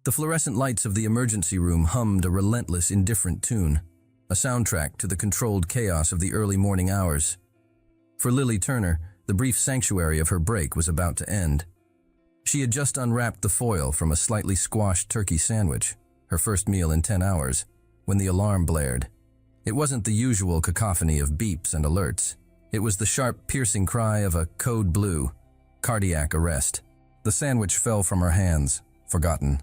The fluorescent lights of the emergency room hummed a relentless, indifferent tune, a soundtrack to the controlled chaos of the early morning hours. For Lily Turner, the brief sanctuary of her break was about to end. She had just unwrapped the foil from a slightly squashed turkey sandwich, her first meal in 10 hours, when the alarm blared. It wasn't the usual cacophony of beeps and alerts. It was the sharp, piercing cry of a code blue, cardiac arrest. The sandwich fell from her hands, forgotten.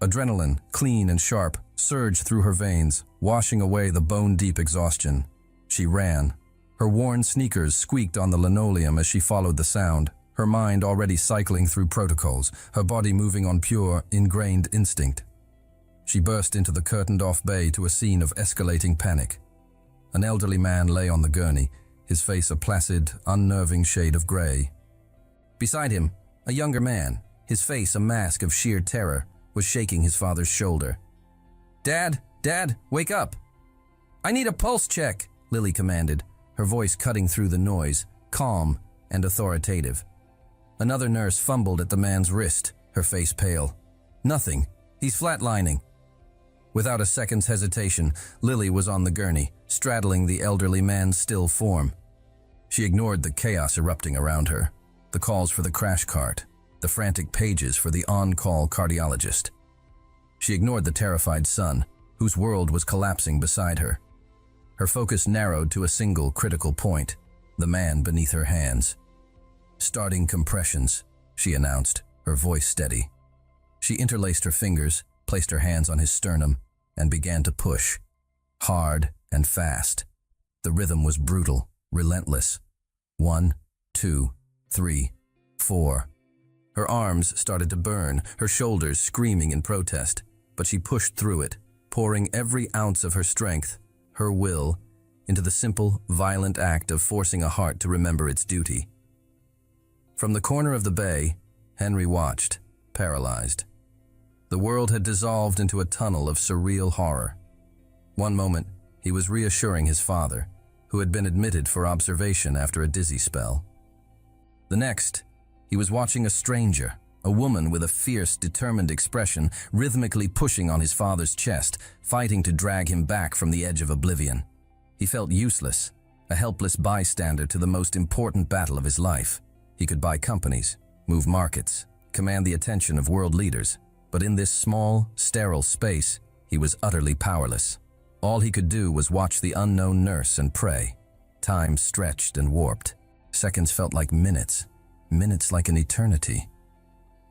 Adrenaline, clean and sharp, surged through her veins, washing away the bone-deep exhaustion. She ran. Her worn sneakers squeaked on the linoleum as she followed the sound, her mind already cycling through protocols, her body moving on pure, ingrained instinct. She burst into the curtained-off bay to a scene of escalating panic. An elderly man lay on the gurney, his face a placid, unnerving shade of gray. Beside him, a younger man, his face a mask of sheer terror, was shaking his father's shoulder. "Dad, Dad, wake up!" "I need a pulse check," Lily commanded, her voice cutting through the noise, calm and authoritative. Another nurse fumbled at the man's wrist, her face pale. "Nothing. He's flatlining." Without a second's hesitation, Lily was on the gurney, straddling the elderly man's still form. She ignored the chaos erupting around her, the calls for the crash cart, the frantic pages for the on-call cardiologist. She ignored the terrified son, whose world was collapsing beside her. Her focus narrowed to a single critical point, the man beneath her hands. "Starting compressions," she announced, her voice steady. She interlaced her fingers, placed her hands on his sternum, and began to push, hard and fast. The rhythm was brutal, relentless. 1, 2, 3, 4. Her arms started to burn, her shoulders screaming in protest, but she pushed through it, pouring every ounce of her strength, her will, into the simple, violent act of forcing a heart to remember its duty. From the corner of the bay, Henry watched, paralyzed. The world had dissolved into a tunnel of surreal horror. One moment, he was reassuring his father, who had been admitted for observation after a dizzy spell. The next, he was watching a stranger, a woman with a fierce, determined expression, rhythmically pushing on his father's chest, fighting to drag him back from the edge of oblivion. He felt useless, a helpless bystander to the most important battle of his life. He could buy companies, move markets, command the attention of world leaders, but in this small, sterile space, he was utterly powerless. All he could do was watch the unknown nurse and pray. Time stretched and warped. Seconds felt like minutes, minutes like an eternity.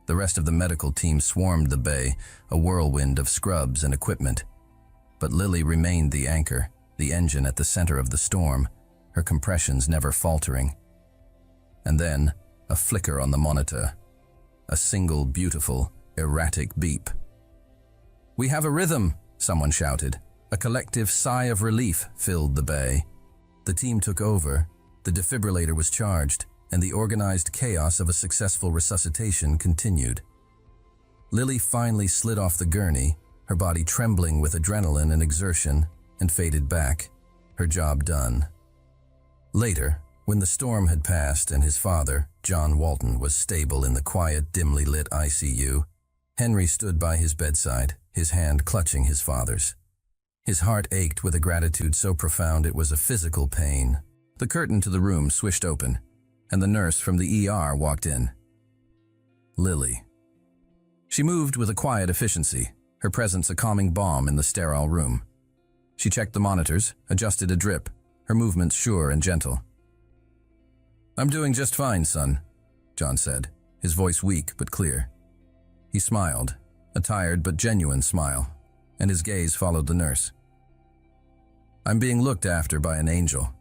The rest of the medical team swarmed the bay, a whirlwind of scrubs and equipment. But Lily remained the anchor, the engine at the center of the storm, her compressions never faltering. And then, a flicker on the monitor. A single, beautiful, erratic beep. "We have a rhythm," someone shouted. A collective sigh of relief filled the bay. The team took over, the defibrillator was charged, and the organized chaos of a successful resuscitation continued. Lily finally slid off the gurney, her body trembling with adrenaline and exertion, and faded back, her job done. Later, when the storm had passed and his father, John Walton, was stable in the quiet, dimly lit ICU, Henry stood by his bedside, his hand clutching his father's. His heart ached with a gratitude so profound it was a physical pain. The curtain to the room swished open, and the nurse from the ER walked in. Lily. She moved with a quiet efficiency, her presence a calming balm in the sterile room. She checked the monitors, adjusted a drip, her movements sure and gentle. "I'm doing just fine, son," John said, his voice weak but clear. He smiled, a tired but genuine smile, and his gaze followed the nurse. "I'm being looked after by an angel."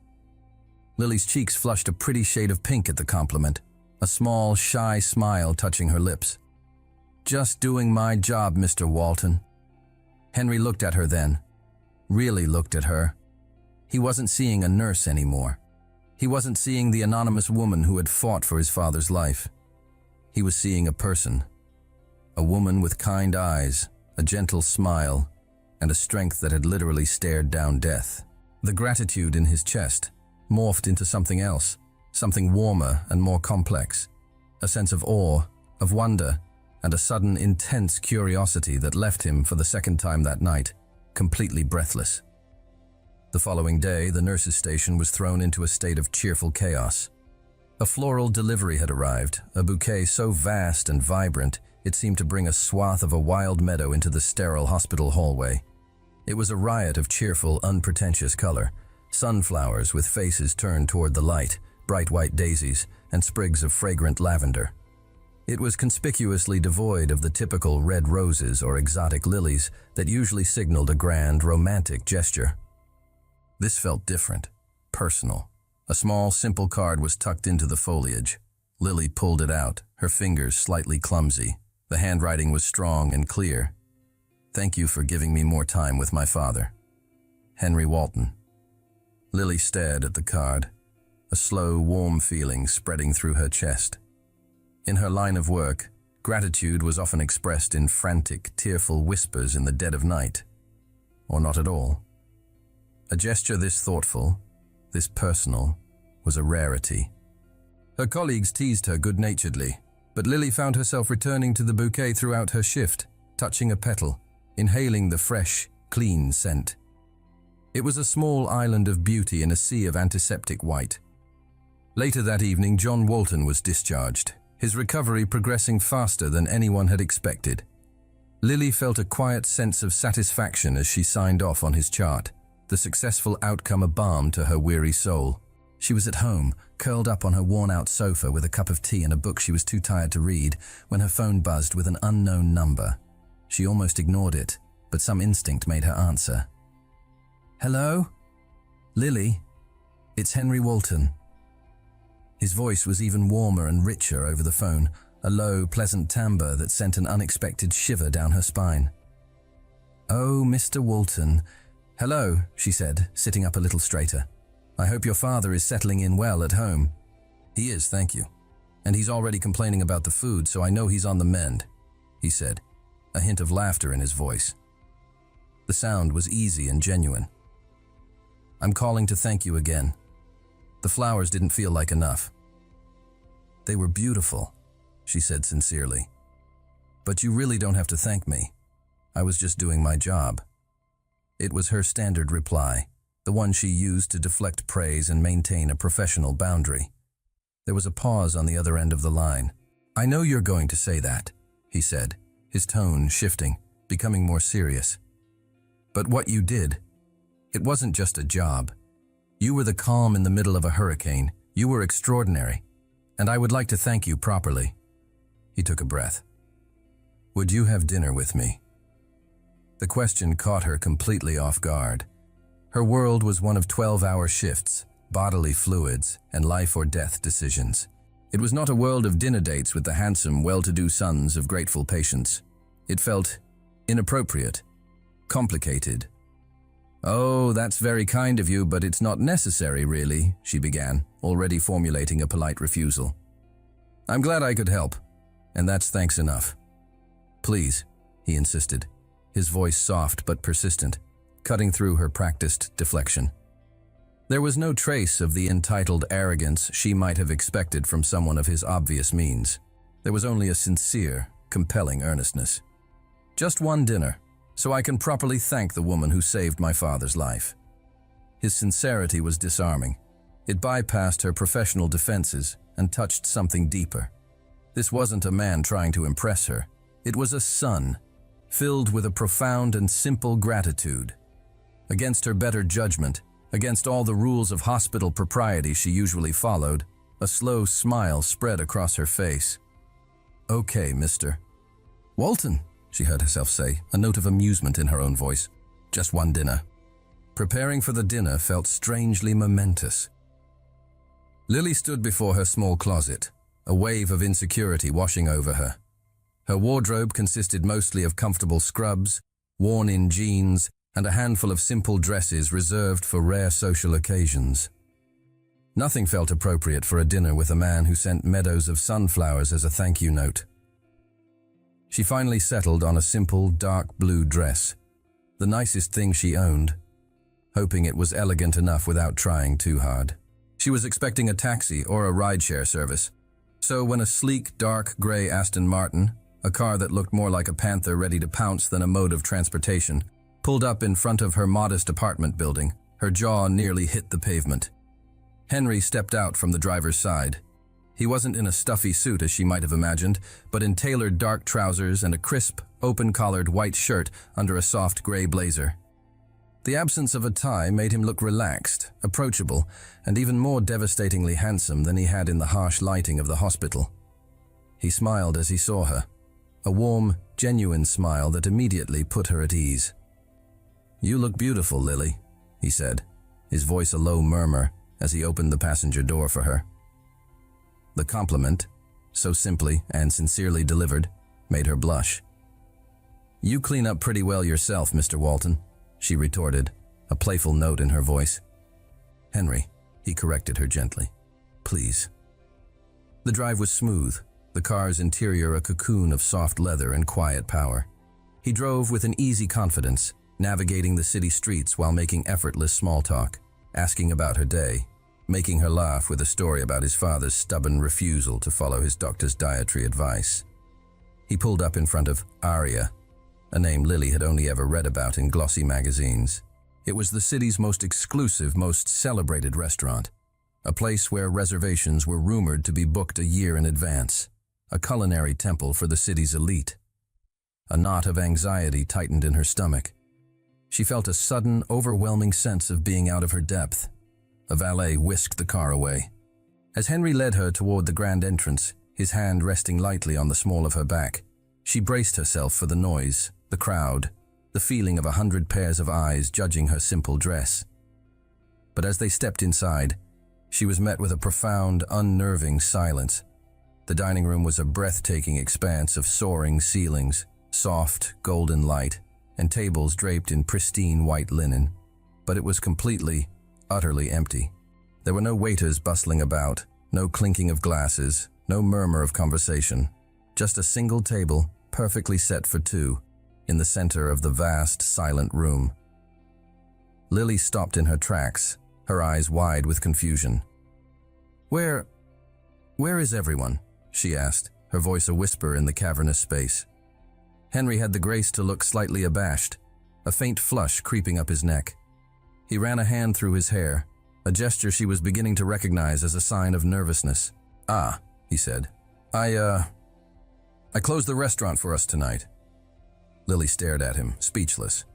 Lily's cheeks flushed a pretty shade of pink at the compliment, a small, shy smile touching her lips. "Just doing my job, Mr. Walton." Henry looked at her then, really looked at her. He wasn't seeing a nurse anymore. He wasn't seeing the anonymous woman who had fought for his father's life. He was seeing a person. A woman with kind eyes, a gentle smile, and a strength that had literally stared down death. The gratitude in his chest morphed into something else, something warmer and more complex. A sense of awe, of wonder, and a sudden intense curiosity that left him for the second time that night, completely breathless. The following day, the nurse's station was thrown into a state of cheerful chaos. A floral delivery had arrived, a bouquet so vast and vibrant it seemed to bring a swath of a wild meadow into the sterile hospital hallway. It was a riot of cheerful, unpretentious color, sunflowers with faces turned toward the light, bright white daisies, and sprigs of fragrant lavender. It was conspicuously devoid of the typical red roses or exotic lilies that usually signaled a grand, romantic gesture. This felt different, personal. A small, simple card was tucked into the foliage. Lily pulled it out, her fingers slightly clumsy. The handwriting was strong and clear. "Thank you for giving me more time with my father. Henry Walton." Lily stared at the card, a slow, warm feeling spreading through her chest. In her line of work, gratitude was often expressed in frantic, tearful whispers in the dead of night, or not at all. A gesture this thoughtful, this personal, was a rarity. Her colleagues teased her good-naturedly, but Lily found herself returning to the bouquet throughout her shift, touching a petal, inhaling the fresh, clean scent. It was a small island of beauty in a sea of antiseptic white. Later that evening, John Walton was discharged, his recovery progressing faster than anyone had expected. Lily felt a quiet sense of satisfaction as she signed off on his chart, the successful outcome a balm to her weary soul. She was at home, curled up on her worn-out sofa with a cup of tea and a book she was too tired to read, when her phone buzzed with an unknown number. She almost ignored it, but some instinct made her answer. "Hello? Lily? It's Henry Walton." His voice was even warmer and richer over the phone, a low, pleasant timbre that sent an unexpected shiver down her spine. "Oh, Mr. Walton. Hello," she said, sitting up a little straighter. "I hope your father is settling in well at home." "He is, thank you. And he's already complaining about the food, so I know he's on the mend," he said, a hint of laughter in his voice. The sound was easy and genuine. "I'm calling to thank you again. The flowers didn't feel like enough." "They were beautiful," she said sincerely. "But you really don't have to thank me. I was just doing my job." It was her standard reply, the one she used to deflect praise and maintain a professional boundary. There was a pause on the other end of the line. "I know you're going to say that," he said, his tone shifting, becoming more serious. "But what you did, it wasn't just a job. You were the calm in the middle of a hurricane. You were extraordinary, and I would like to thank you properly." He took a breath. "Would you have dinner with me?" The question caught her completely off guard. Her world was one of 12-hour shifts, bodily fluids, and life-or-death decisions. It was not a world of dinner dates with the handsome, well-to-do sons of grateful patients. It felt inappropriate, complicated. "Oh, that's very kind of you, but it's not necessary, really," she began, already formulating a polite refusal. "I'm glad I could help, and that's thanks enough." "Please," he insisted, his voice soft but persistent, cutting through her practiced deflection. There was no trace of the entitled arrogance she might have expected from someone of his obvious means. There was only a sincere, compelling earnestness. "Just one dinner, so I can properly thank the woman who saved my father's life." His sincerity was disarming. It bypassed her professional defenses and touched something deeper. This wasn't a man trying to impress her. It was a son, filled with a profound and simple gratitude. Against her better judgment, against all the rules of hospital propriety she usually followed, a slow smile spread across her face. "Okay, Mr. Walton," she heard herself say, a note of amusement in her own voice. "Just one dinner." Preparing for the dinner felt strangely momentous. Lily stood before her small closet, a wave of insecurity washing over her. Her wardrobe consisted mostly of comfortable scrubs, worn-in jeans, and a handful of simple dresses reserved for rare social occasions. Nothing felt appropriate for a dinner with a man who sent meadows of sunflowers as a thank-you note. She finally settled on a simple, dark blue dress, the nicest thing she owned, hoping it was elegant enough without trying too hard. She was expecting a taxi or a rideshare service, so when a sleek, dark gray Aston Martin, a car that looked more like a panther ready to pounce than a mode of transportation, pulled up in front of her modest apartment building. Her jaw nearly hit the pavement. Henry stepped out from the driver's side. He wasn't in a stuffy suit as she might have imagined, but in tailored dark trousers and a crisp, open-collared white shirt under a soft gray blazer. The absence of a tie made him look relaxed, approachable, and even more devastatingly handsome than he had in the harsh lighting of the hospital. He smiled as he saw her, a warm, genuine smile that immediately put her at ease. "You look beautiful, Lily," he said, his voice a low murmur as he opened the passenger door for her. The compliment, so simply and sincerely delivered, made her blush. "You clean up pretty well yourself, Mr. Walton," she retorted, a playful note in her voice. "Henry," he corrected her gently. "Please." The drive was smooth, the car's interior a cocoon of soft leather and quiet power. He drove with an easy confidence, navigating the city streets while making effortless small talk, asking about her day, making her laugh with a story about his father's stubborn refusal to follow his doctor's dietary advice. He pulled up in front of Aria, a name Lily had only ever read about in glossy magazines. It was the city's most exclusive, most celebrated restaurant, a place where reservations were rumored to be booked a year in advance, a culinary temple for the city's elite. A knot of anxiety tightened in her stomach. She felt a sudden, overwhelming sense of being out of her depth. A valet whisked the car away. As Henry led her toward the grand entrance, his hand resting lightly on the small of her back, she braced herself for the noise, the crowd, the feeling of 100 pairs of eyes judging her simple dress. But as they stepped inside, she was met with a profound, unnerving silence. The dining room was a breathtaking expanse of soaring ceilings, soft, golden light, and tables draped in pristine white linen. But it was completely, utterly empty. There were no waiters bustling about, no clinking of glasses, no murmur of conversation. Just a single table, perfectly set for two, in the center of the vast, silent room. Lily stopped in her tracks, her eyes wide with confusion. Where is everyone?" she asked, her voice a whisper in the cavernous space. Henry had the grace to look slightly abashed, a faint flush creeping up his neck. He ran a hand through his hair, a gesture she was beginning to recognize as a sign of nervousness. "Ah," he said. I closed the restaurant for us tonight." Lily stared at him, speechless.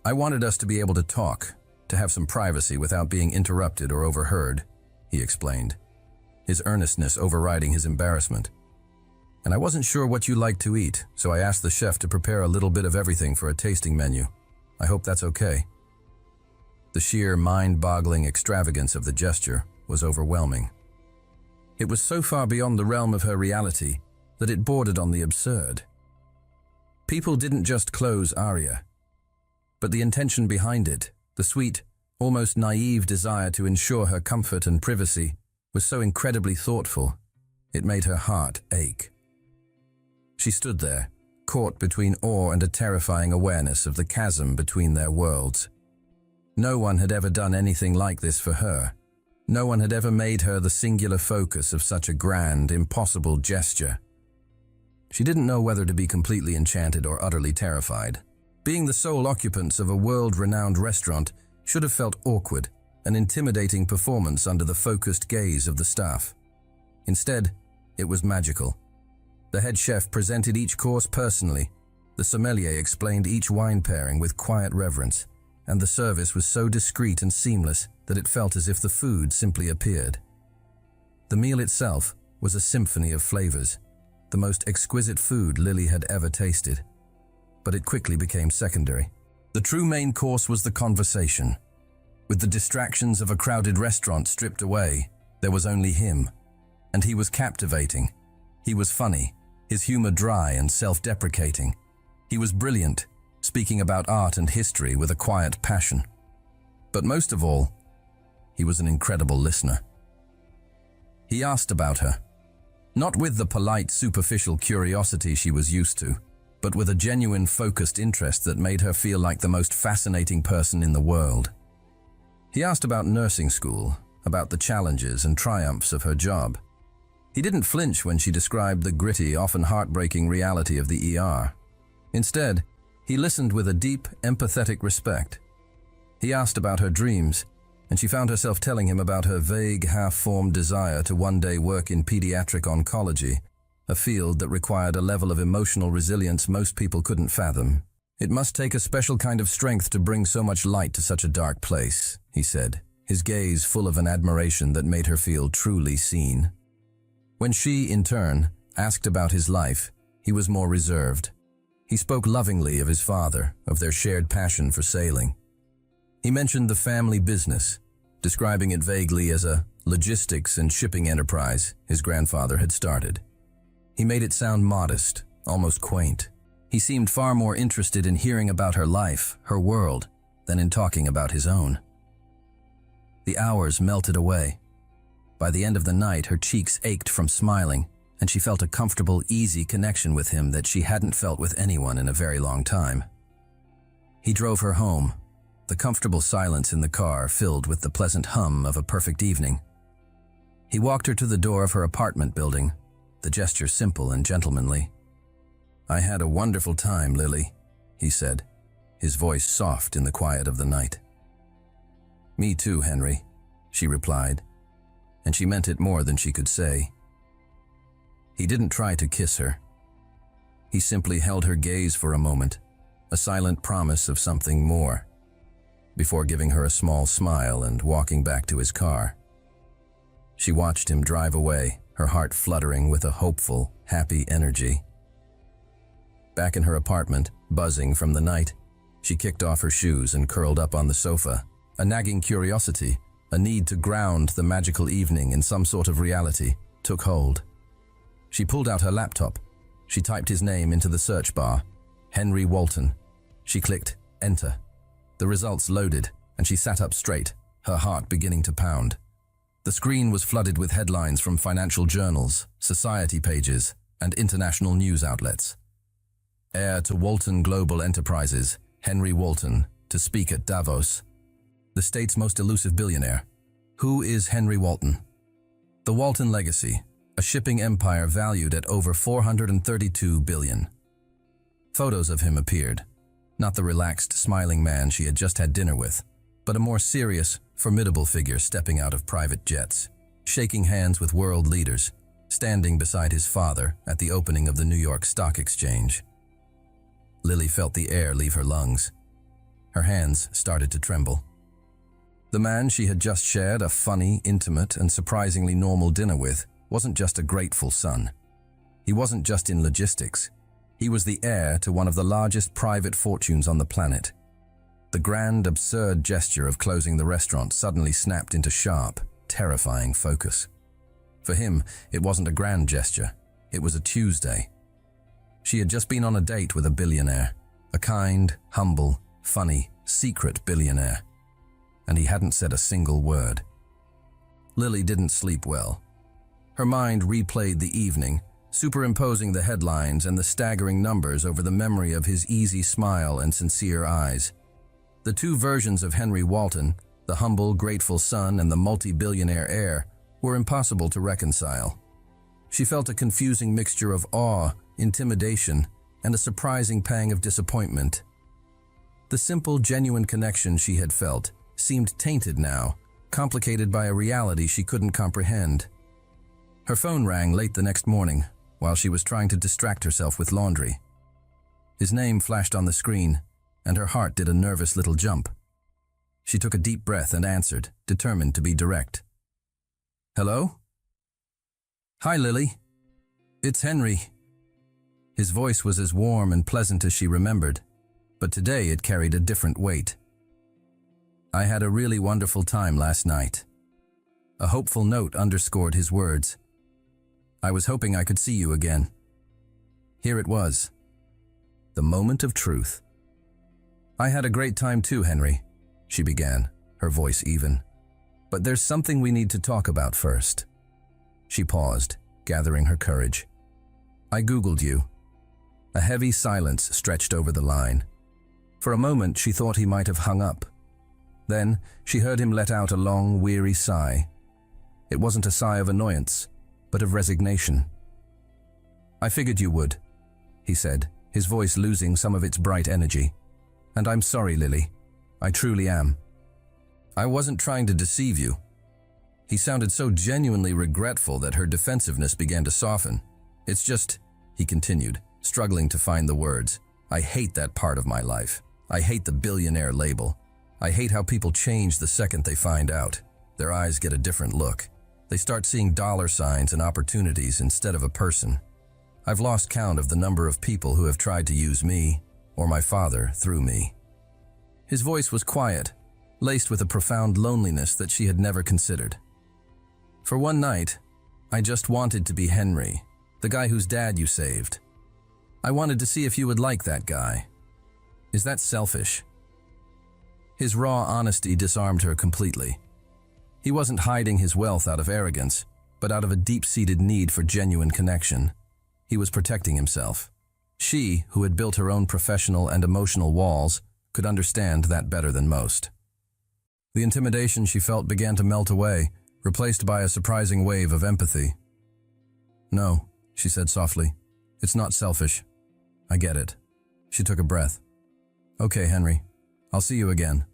"I wanted us to be able to talk, to have some privacy without being interrupted or overheard," he explained, his earnestness overriding his embarrassment. "And I wasn't sure what you liked to eat, so I asked the chef to prepare a little bit of everything for a tasting menu. I hope that's okay." The sheer, mind-boggling extravagance of the gesture was overwhelming. It was so far beyond the realm of her reality that it bordered on the absurd. People didn't just close Aria, but the intention behind it, the sweet, almost naive desire to ensure her comfort and privacy, was so incredibly thoughtful, it made her heart ache. She stood there, caught between awe and a terrifying awareness of the chasm between their worlds. No one had ever done anything like this for her. No one had ever made her the singular focus of such a grand, impossible gesture. She didn't know whether to be completely enchanted or utterly terrified. Being the sole occupants of a world-renowned restaurant should have felt awkward, an intimidating performance under the focused gaze of the staff. Instead, it was magical. The head chef presented each course personally, the sommelier explained each wine pairing with quiet reverence, and the service was so discreet and seamless that it felt as if the food simply appeared. The meal itself was a symphony of flavors, the most exquisite food Lily had ever tasted. But it quickly became secondary. The true main course was the conversation. With the distractions of a crowded restaurant stripped away, there was only him. And he was captivating. He was funny, his humor dry and self-deprecating. He was brilliant, speaking about art and history with a quiet passion. But most of all, he was an incredible listener. He asked about her, not with the polite, superficial curiosity she was used to, but with a genuine, focused interest that made her feel like the most fascinating person in the world. He asked about nursing school, about the challenges and triumphs of her job. He didn't flinch when she described the gritty, often heartbreaking reality of the ER. Instead, he listened with a deep, empathetic respect. He asked about her dreams, and she found herself telling him about her vague, half-formed desire to one day work in pediatric oncology, a field that required a level of emotional resilience most people couldn't fathom. "It must take a special kind of strength to bring so much light to such a dark place," he said, his gaze full of an admiration that made her feel truly seen. When she, in turn, asked about his life, he was more reserved. He spoke lovingly of his father, of their shared passion for sailing. He mentioned the family business, describing it vaguely as a logistics and shipping enterprise his grandfather had started. He made it sound modest, almost quaint. He seemed far more interested in hearing about her life, her world, than in talking about his own. The hours melted away. By the end of the night, her cheeks ached from smiling, and she felt a comfortable, easy connection with him that she hadn't felt with anyone in a very long time. He drove her home, the comfortable silence in the car filled with the pleasant hum of a perfect evening. He walked her to the door of her apartment building, the gesture simple and gentlemanly. "I had a wonderful time, Lily," he said, his voice soft in the quiet of the night. "Me too, Henry," she replied, and she meant it more than she could say. He didn't try to kiss her. He simply held her gaze for a moment, a silent promise of something more, before giving her a small smile and walking back to his car. She watched him drive away, her heart fluttering with a hopeful, happy energy. Back in her apartment, buzzing from the night, she kicked off her shoes and curled up on the sofa. A nagging curiosity, a need to ground the magical evening in some sort of reality, took hold. She pulled out her laptop. She typed his name into the search bar, Henry Walton. She clicked enter. The results loaded, and she sat up straight, her heart beginning to pound. The screen was flooded with headlines from financial journals, society pages, and international news outlets. Heir to Walton Global Enterprises, Henry Walton, to speak at Davos. The state's most elusive billionaire. Who is Henry Walton? The Walton legacy, a shipping empire valued at over $432 billion. Photos of him appeared. Not the relaxed, smiling man she had just had dinner with, but a more serious, formidable figure stepping out of private jets, shaking hands with world leaders, standing beside his father at the opening of the New York Stock Exchange. Lily felt the air leave her lungs. Her hands started to tremble. The man she had just shared a funny, intimate, and surprisingly normal dinner with wasn't just a grateful son. He wasn't just in logistics. He was the heir to one of the largest private fortunes on the planet. The grand, absurd gesture of closing the restaurant suddenly snapped into sharp, terrifying focus. For him, it wasn't a grand gesture. It was a Tuesday. She had just been on a date with a billionaire, a kind, humble, funny, secret billionaire. And he hadn't said a single word. Lily didn't sleep well. Her mind replayed the evening, superimposing the headlines and the staggering numbers over the memory of his easy smile and sincere eyes. The two versions of Henry Walton, the humble, grateful son and the multi-billionaire heir, were impossible to reconcile. She felt a confusing mixture of awe, intimidation, and a surprising pang of disappointment. The simple, genuine connection she had felt seemed tainted now, complicated by a reality she couldn't comprehend. Her phone rang late the next morning, while she was trying to distract herself with laundry. His name flashed on the screen, and her heart did a nervous little jump. She took a deep breath and answered, determined to be direct. "Hello?" "Hi, Lily. It's Henry." His voice was as warm and pleasant as she remembered, but today it carried a different weight. "I had a really wonderful time last night." A hopeful note underscored his words. "I was hoping I could see you again." Here it was. The moment of truth. "I had a great time too, Henry," she began, her voice even. "But there's something we need to talk about first." She paused, gathering her courage. "I Googled you." A heavy silence stretched over the line. For a moment she thought he might have hung up. Then she heard him let out a long, weary sigh. It wasn't a sigh of annoyance, but of resignation. "I figured you would," he said, his voice losing some of its bright energy. "And I'm sorry, Lily. I truly am. I wasn't trying to deceive you." He sounded so genuinely regretful that her defensiveness began to soften. "It's just," he continued, struggling to find the words, "I hate that part of my life. I hate the billionaire label. I hate how people change the second they find out. Their eyes get a different look. They start seeing dollar signs and opportunities instead of a person. I've lost count of the number of people who have tried to use me, or my father, through me." His voice was quiet, laced with a profound loneliness that she had never considered. "For one night, I just wanted to be Henry, the guy whose dad you saved. I wanted to see if you would like that guy. Is that selfish?" His raw honesty disarmed her completely. He wasn't hiding his wealth out of arrogance, but out of a deep-seated need for genuine connection. He was protecting himself. She, who had built her own professional and emotional walls, could understand that better than most. The intimidation she felt began to melt away, replaced by a surprising wave of empathy. "No," she said softly. "It's not selfish. I get it." She took a breath. "Okay, Henry. I'll see you again."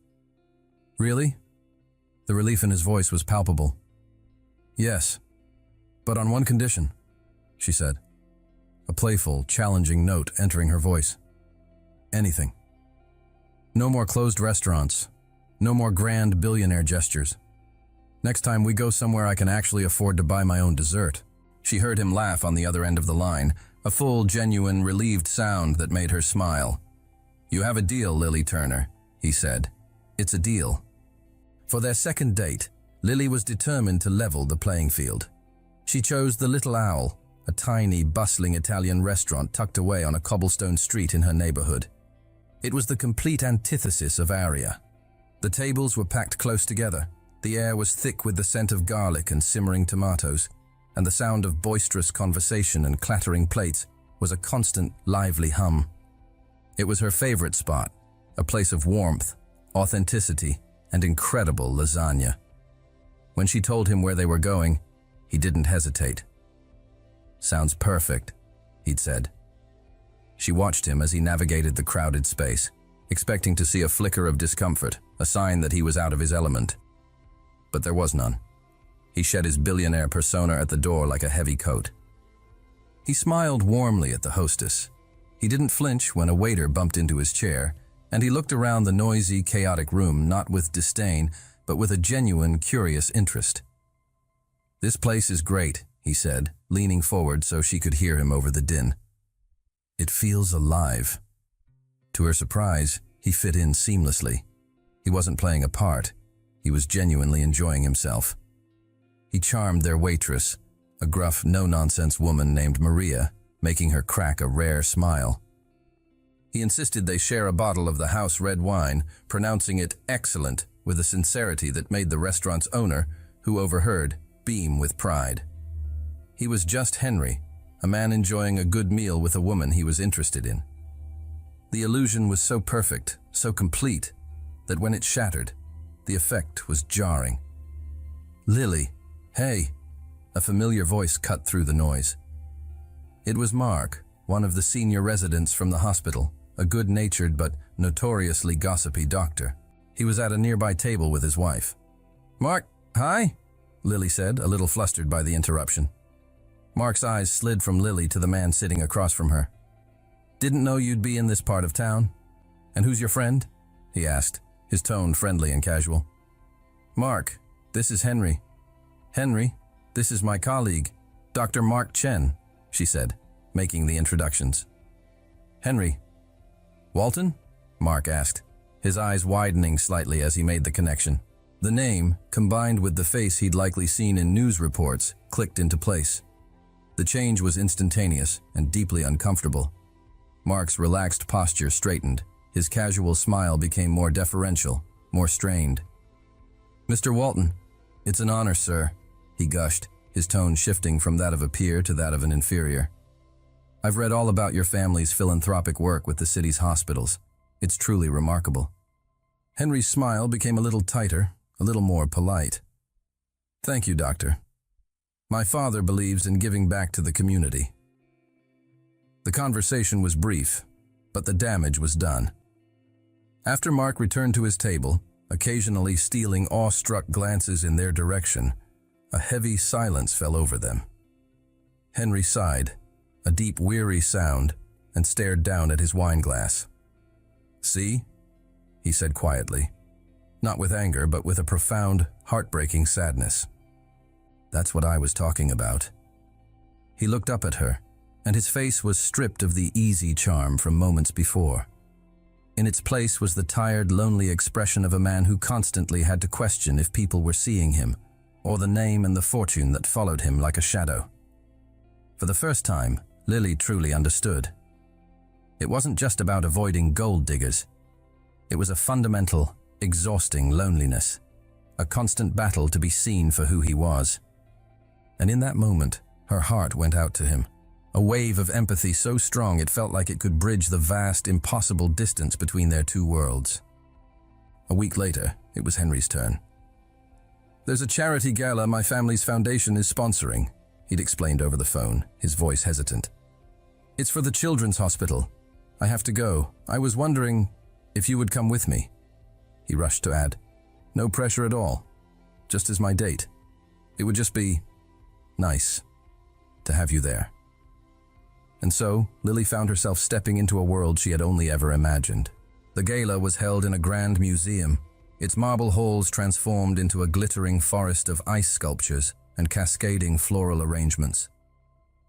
"Really?" The relief in his voice was palpable. "Yes, but on one condition," she said, a playful, challenging note entering her voice. "Anything. No more closed restaurants. No more grand billionaire gestures. Next time we go somewhere I can actually afford to buy my own dessert." She heard him laugh on the other end of the line, a full, genuine, relieved sound that made her smile. "You have a deal, Lily Turner," he said. "It's a deal." For their second date, Lily was determined to level the playing field. She chose the Little Owl, a tiny, bustling Italian restaurant tucked away on a cobblestone street in her neighborhood. It was the complete antithesis of Aria. The tables were packed close together, the air was thick with the scent of garlic and simmering tomatoes, and the sound of boisterous conversation and clattering plates was a constant, lively hum. It was her favorite spot, a place of warmth, authenticity, and incredible lasagna. When she told him where they were going, he didn't hesitate. "Sounds perfect," he'd said. She watched him as he navigated the crowded space, expecting to see a flicker of discomfort, a sign that he was out of his element. But there was none. He shed his billionaire persona at the door like a heavy coat. He smiled warmly at the hostess. He didn't flinch when a waiter bumped into his chair, and he looked around the noisy, chaotic room not with disdain, but with a genuine, curious interest. "This place is great," he said, leaning forward so she could hear him over the din. "It feels alive." To her surprise, he fit in seamlessly. He wasn't playing a part. He was genuinely enjoying himself. He charmed their waitress, a gruff, no-nonsense woman named Maria, making her crack a rare smile. He insisted they share a bottle of the house red wine, pronouncing it excellent with a sincerity that made the restaurant's owner, who overheard, beam with pride. He was just Henry, a man enjoying a good meal with a woman he was interested in. The illusion was so perfect, so complete, that when it shattered, the effect was jarring. "Lily, hey," a familiar voice cut through the noise. It was Mark, one of the senior residents from the hospital, a good-natured but notoriously gossipy doctor. He was at a nearby table with his wife. "Mark, hi," Lily said, a little flustered by the interruption. Mark's eyes slid from Lily to the man sitting across from her. "Didn't know you'd be in this part of town. And who's your friend?" he asked, his tone friendly and casual. "Mark, this is Henry." "Henry, this is my colleague, Dr. Mark Chen," she said, making the introductions. "Henry." "Walton?" Mark asked, his eyes widening slightly as he made the connection. The name, combined with the face he'd likely seen in news reports, clicked into place. The change was instantaneous and deeply uncomfortable. Mark's relaxed posture straightened. His casual smile became more deferential, more strained. "Mr. Walton, it's an honor, sir," he gushed, his tone shifting from that of a peer to that of an inferior. "I've read all about your family's philanthropic work with the city's hospitals. It's truly remarkable." Henry's smile became a little tighter, a little more polite. "Thank you, Doctor." My father believes in giving back to the community." The conversation was brief, but the damage was done. After Mark returned to his table, occasionally stealing awestruck glances in their direction, a heavy silence fell over them. Henry sighed, a deep, weary sound, and stared down at his wineglass. "See?" he said quietly, not with anger, but with a profound, heartbreaking sadness. "That's what I was talking about." He looked up at her, and his face was stripped of the easy charm from moments before. In its place was the tired, lonely expression of a man who constantly had to question if people were seeing him, or the name and the fortune that followed him like a shadow. For the first time, Lily truly understood. It wasn't just about avoiding gold diggers. It was a fundamental, exhausting loneliness, a constant battle to be seen for who he was. And in that moment, her heart went out to him, a wave of empathy so strong it felt like it could bridge the vast, impossible distance between their two worlds. A week later, it was Henry's turn. "There's a charity gala my family's foundation is sponsoring," he'd explained over the phone, his voice hesitant. "It's for the children's hospital. I have to go. I was wondering if you would come with me." He rushed to add, "No pressure at all, just as my date. It would just be nice to have you there." And so, Lily found herself stepping into a world she had only ever imagined. The gala was held in a grand museum, its marble halls transformed into a glittering forest of ice sculptures and cascading floral arrangements.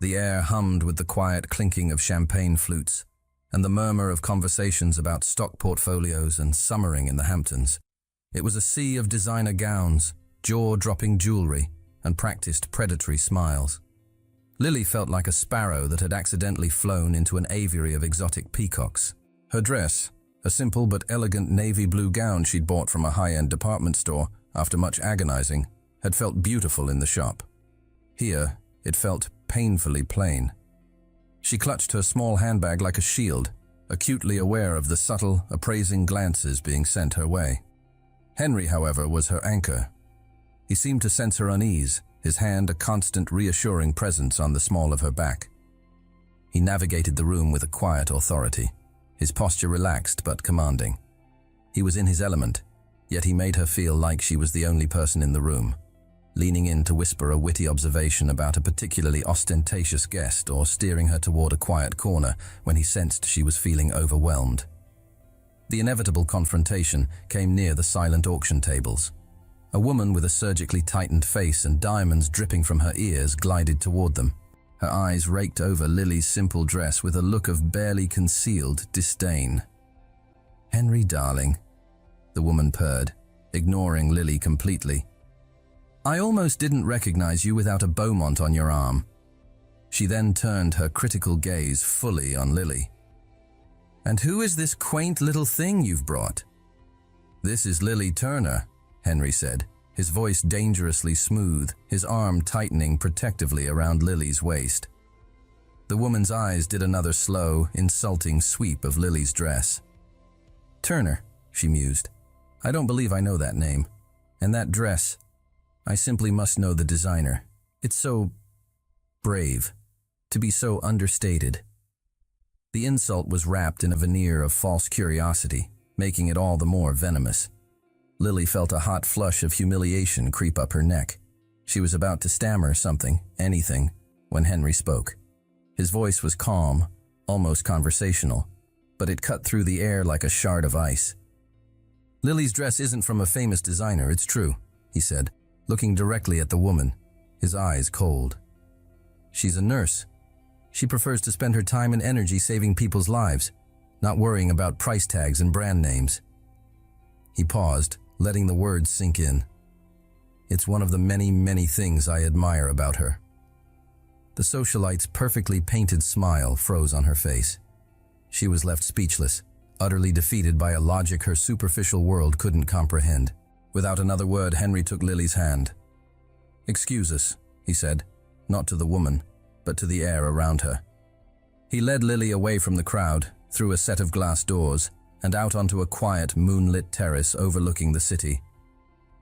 The air hummed with the quiet clinking of champagne flutes and the murmur of conversations about stock portfolios and summering in the Hamptons. It was a sea of designer gowns, jaw-dropping jewelry, and practiced predatory smiles. Lily felt like a sparrow that had accidentally flown into an aviary of exotic peacocks. Her dress, a simple but elegant navy blue gown she'd bought from a high-end department store after much agonizing, had felt beautiful in the shop. Here, it felt painfully plain. She clutched her small handbag like a shield, acutely aware of the subtle, appraising glances being sent her way. Henry, however, was her anchor. He seemed to sense her unease, his hand a constant reassuring presence on the small of her back. He navigated the room with a quiet authority, his posture relaxed but commanding. He was in his element, yet he made her feel like she was the only person in the room, leaning in to whisper a witty observation about a particularly ostentatious guest or steering her toward a quiet corner when he sensed she was feeling overwhelmed. The inevitable confrontation came near the silent auction tables. A woman with a surgically tightened face and diamonds dripping from her ears glided toward them. Her eyes raked over Lily's simple dress with a look of barely concealed disdain. "Henry, darling," the woman purred, ignoring Lily completely. "I almost didn't recognize you without a Beaumont on your arm." She then turned her critical gaze fully on Lily. "And who is this quaint little thing you've brought?" "This is Lily Turner," Henry said, his voice dangerously smooth, his arm tightening protectively around Lily's waist. The woman's eyes did another slow, insulting sweep of Lily's dress. "Turner," she mused. "I don't believe I know that name. And that dress, I simply must know the designer. It's so brave, to be so understated." The insult was wrapped in a veneer of false curiosity, making it all the more venomous. Lily felt a hot flush of humiliation creep up her neck. She was about to stammer something, anything, when Henry spoke. His voice was calm, almost conversational, but it cut through the air like a shard of ice. "Lily's dress isn't from a famous designer, it's true," he said, looking directly at the woman, his eyes cold. "She's a nurse. She prefers to spend her time and energy saving people's lives, not worrying about price tags and brand names." He paused, letting the words sink in. "It's one of the many, many things I admire about her." The socialite's perfectly painted smile froze on her face. She was left speechless, utterly defeated by a logic her superficial world couldn't comprehend. Without another word, Henry took Lily's hand. "Excuse us," he said, not to the woman, but to the air around her. He led Lily away from the crowd, through a set of glass doors, and out onto a quiet, moonlit terrace overlooking the city.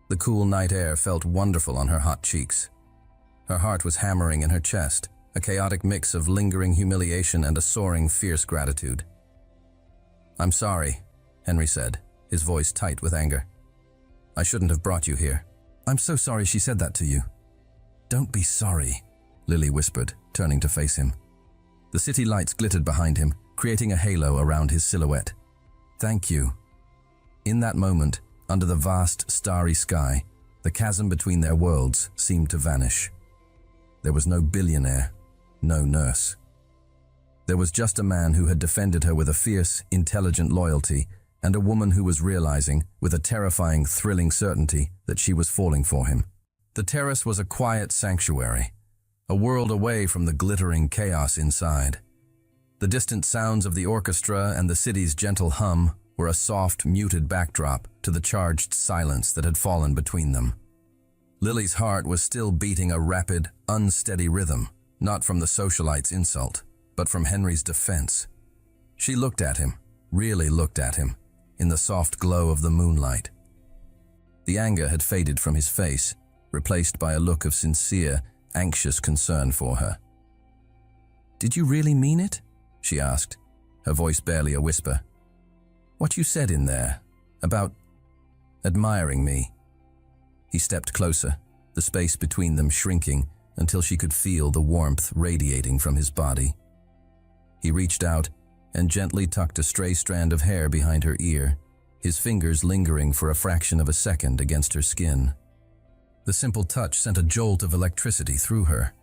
The cool night air felt wonderful on her hot cheeks. Her heart was hammering in her chest, a chaotic mix of lingering humiliation and a soaring, fierce gratitude. "I'm sorry," Henry said, his voice tight with anger. "I shouldn't have brought you here." "I'm so sorry she said that to you." "Don't be sorry," Lily whispered, turning to face him. The city lights glittered behind him, creating a halo around his silhouette. "Thank you." In that moment, under the vast, starry sky, the chasm between their worlds seemed to vanish. There was no billionaire, no nurse. There was just a man who had defended her with a fierce, intelligent loyalty, and a woman who was realizing, with a terrifying, thrilling certainty, that she was falling for him. The terrace was a quiet sanctuary, a world away from the glittering chaos inside. The distant sounds of the orchestra and the city's gentle hum were a soft, muted backdrop to the charged silence that had fallen between them. Lily's heart was still beating a rapid, unsteady rhythm, not from the socialite's insult, but from Henry's defense. She looked at him, really looked at him, in the soft glow of the moonlight. The anger had faded from his face, replaced by a look of sincere, anxious concern for her. "Did you really mean it?" she asked, her voice barely a whisper. "What you said in there, about admiring me?" He stepped closer, the space between them shrinking until she could feel the warmth radiating from his body. He reached out and gently tucked a stray strand of hair behind her ear, his fingers lingering for a fraction of a second against her skin. The simple touch sent a jolt of electricity through her.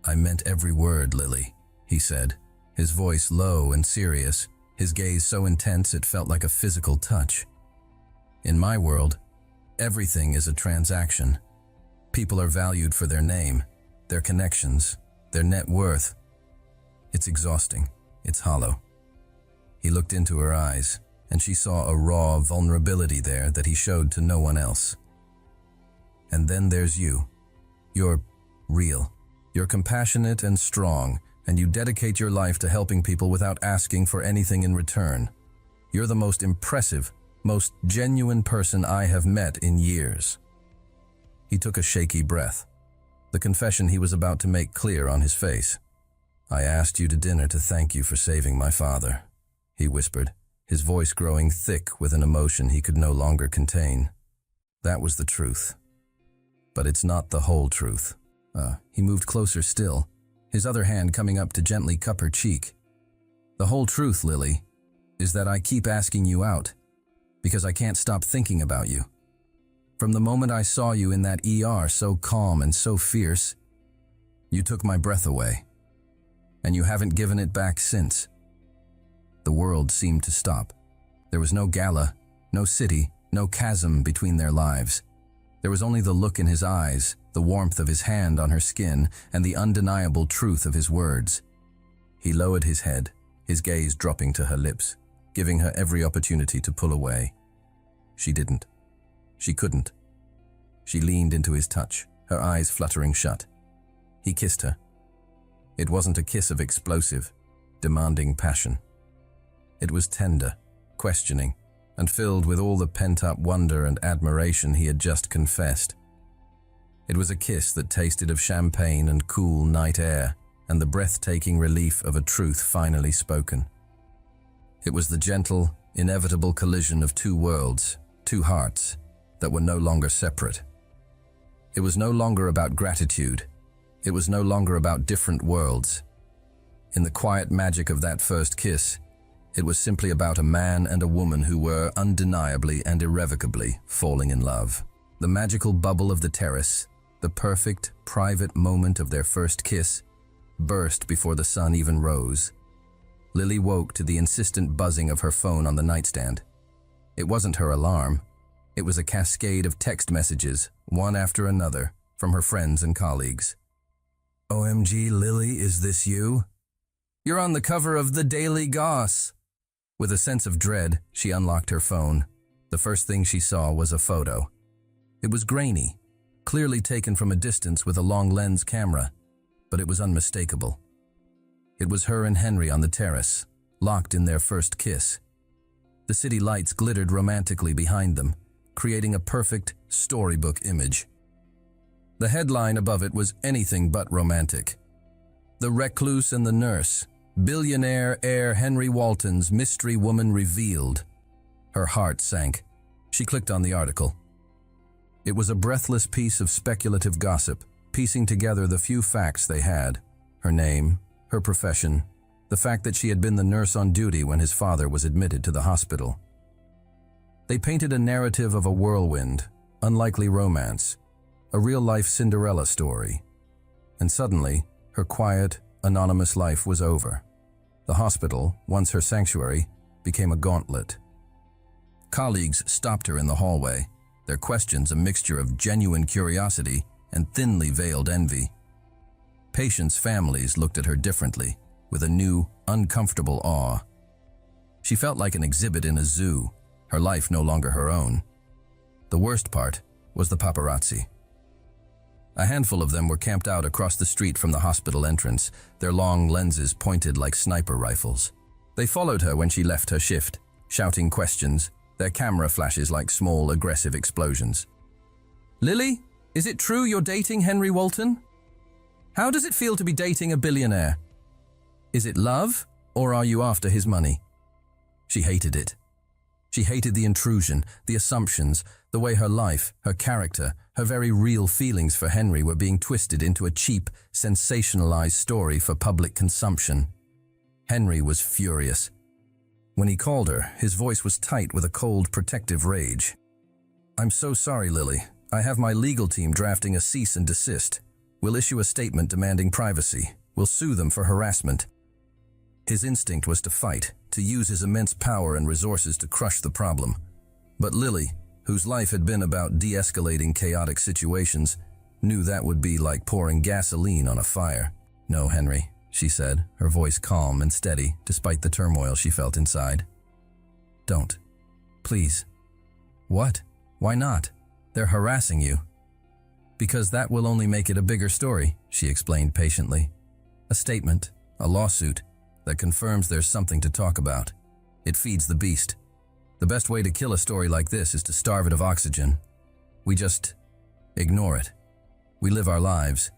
"I meant every word, Lily," he said, his voice low and serious, his gaze so intense it felt like a physical touch. "In my world, everything is a transaction. People are valued for their name, their connections, their net worth. It's exhausting. It's hollow." He looked into her eyes, and she saw a raw vulnerability there that he showed to no one else. "And then there's you. You're real. You're compassionate and strong, and you dedicate your life to helping people without asking for anything in return. You're the most impressive, most genuine person I have met in years." He took a shaky breath, the confession he was about to make clear on his face. "I asked you to dinner to thank you for saving my father," he whispered, his voice growing thick with an emotion he could no longer contain. "That was the truth. But it's not the whole truth." He moved closer still, his other hand coming up to gently cup her cheek. "The whole truth, Lily, is that I keep asking you out, because I can't stop thinking about you. From the moment I saw you in that ER, so calm and so fierce, you took my breath away, and you haven't given it back since." The world seemed to stop. There was no gala, no city, no chasm between their lives. There was only the look in his eyes, the warmth of his hand on her skin, and the undeniable truth of his words. He lowered his head, his gaze dropping to her lips, giving her every opportunity to pull away. She didn't. She couldn't. She leaned into his touch, her eyes fluttering shut. He kissed her. It wasn't a kiss of explosive, demanding passion. It was tender, questioning, and filled with all the pent-up wonder and admiration he had just confessed. It was a kiss that tasted of champagne and cool night air, and the breathtaking relief of a truth finally spoken. It was the gentle, inevitable collision of two worlds, two hearts, that were no longer separate. It was no longer about gratitude. It was no longer about different worlds. In the quiet magic of that first kiss, it was simply about a man and a woman who were undeniably and irrevocably falling in love. The magical bubble of the terrace, the perfect, private moment of their first kiss, burst before the sun even rose. Lily woke to the insistent buzzing of her phone on the nightstand. It wasn't her alarm. It was a cascade of text messages, one after another, from her friends and colleagues. "OMG, Lily, is this you? You're on the cover of the Daily Goss." With a sense of dread, she unlocked her phone. The first thing she saw was a photo. It was grainy, clearly taken from a distance with a long lens camera, but it was unmistakable. It was her and Henry on the terrace, locked in their first kiss. The city lights glittered romantically behind them, creating a perfect storybook image. The headline above it was anything but romantic. The Recluse and the Nurse, Billionaire heir Henry Walton's mystery woman revealed. Her heart sank. She clicked on the article. It was a breathless piece of speculative gossip, piecing together the few facts they had: her name, her profession, the fact that she had been the nurse on duty when his father was admitted to the hospital. They painted a narrative of a whirlwind, unlikely romance, a real-life Cinderella story. And suddenly, her quiet, anonymous life was over. The hospital, once her sanctuary, became a gauntlet. Colleagues stopped her in the hallway, their questions a mixture of genuine curiosity and thinly veiled envy. Patients' families looked at her differently, with a new, uncomfortable awe. She felt like an exhibit in a zoo, her life no longer her own. The worst part was the paparazzi. A handful of them were camped out across the street from the hospital entrance, their long lenses pointed like sniper rifles. They followed her when she left her shift, shouting questions, their camera flashes like small, aggressive explosions. "Lily, is it true you're dating Henry Walton? How does it feel to be dating a billionaire? Is it love, or are you after his money?" She hated it. She hated the intrusion, the assumptions, the way her life, her character, her very real feelings for Henry were being twisted into a cheap, sensationalized story for public consumption. Henry was furious. When he called her, his voice was tight with a cold, protective rage. "I'm so sorry, Lily. I have my legal team drafting a cease and desist. We'll issue a statement demanding privacy. We'll sue them for harassment." His instinct was to fight, to use his immense power and resources to crush the problem. But Lily, whose life had been about de-escalating chaotic situations, knew that would be like pouring gasoline on a fire. "No, Henry," she said, her voice calm and steady despite the turmoil she felt inside. "Don't. Please." "What? Why not? They're harassing you." "Because that will only make it a bigger story," she explained patiently. "A statement, a lawsuit, that confirms there's something to talk about. It feeds the beast. The best way to kill a story like this is to starve it of oxygen. We just ignore it. We live our lives.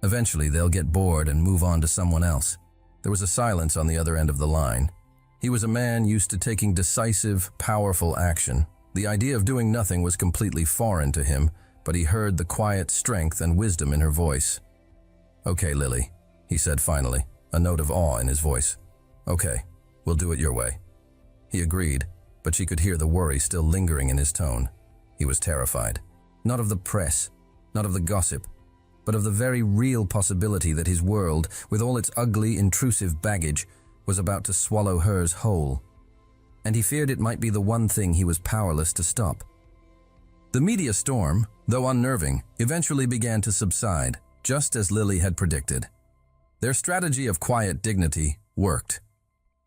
Eventually they'll get bored and move on to someone else." There was a silence on the other end of the line. He was a man used to taking decisive, powerful action. The idea of doing nothing was completely foreign to him, but he heard the quiet strength and wisdom in her voice. "Okay, Lily," he said finally, a note of awe in his voice. "Okay, we'll do it your way." He agreed, but she could hear the worry still lingering in his tone. He was terrified. Not of the press, not of the gossip, but of the very real possibility that his world, with all its ugly, intrusive baggage, was about to swallow hers whole. And he feared it might be the one thing he was powerless to stop. The media storm, though unnerving, eventually began to subside, just as Lily had predicted. Their strategy of quiet dignity worked.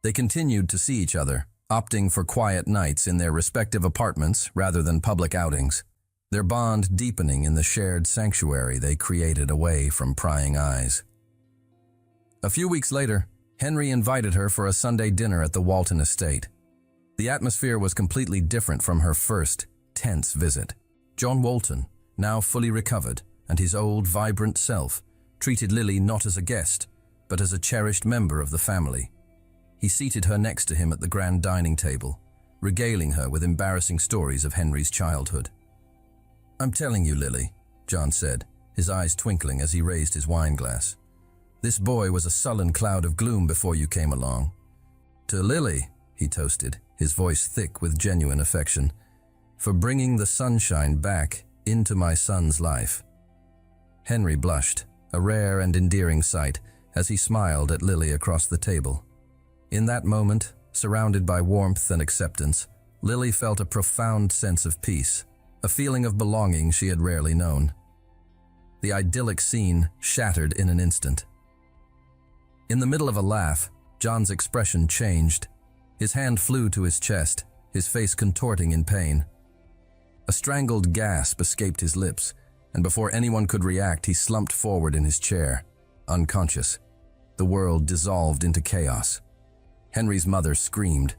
They continued to see each other, opting for quiet nights in their respective apartments rather than public outings, their bond deepening in the shared sanctuary they created away from prying eyes. A few weeks later, Henry invited her for a Sunday dinner at the Walton estate. The atmosphere was completely different from her first, tense visit. John Walton, now fully recovered, and his old, vibrant self, treated Lily not as a guest, but as a cherished member of the family. He seated her next to him at the grand dining table, regaling her with embarrassing stories of Henry's childhood. "I'm telling you, Lily," John said, his eyes twinkling as he raised his wine glass. "This boy was a sullen cloud of gloom before you came along. To Lily," he toasted, his voice thick with genuine affection, "for bringing the sunshine back into my son's life." Henry blushed, a rare and endearing sight, as he smiled at Lily across the table. In that moment, surrounded by warmth and acceptance, Lily felt a profound sense of peace, a feeling of belonging she had rarely known. The idyllic scene shattered in an instant. In the middle of a laugh, John's expression changed. His hand flew to his chest, his face contorting in pain. A strangled gasp escaped his lips, and before anyone could react, he slumped forward in his chair, unconscious. The world dissolved into chaos. Henry's mother screamed.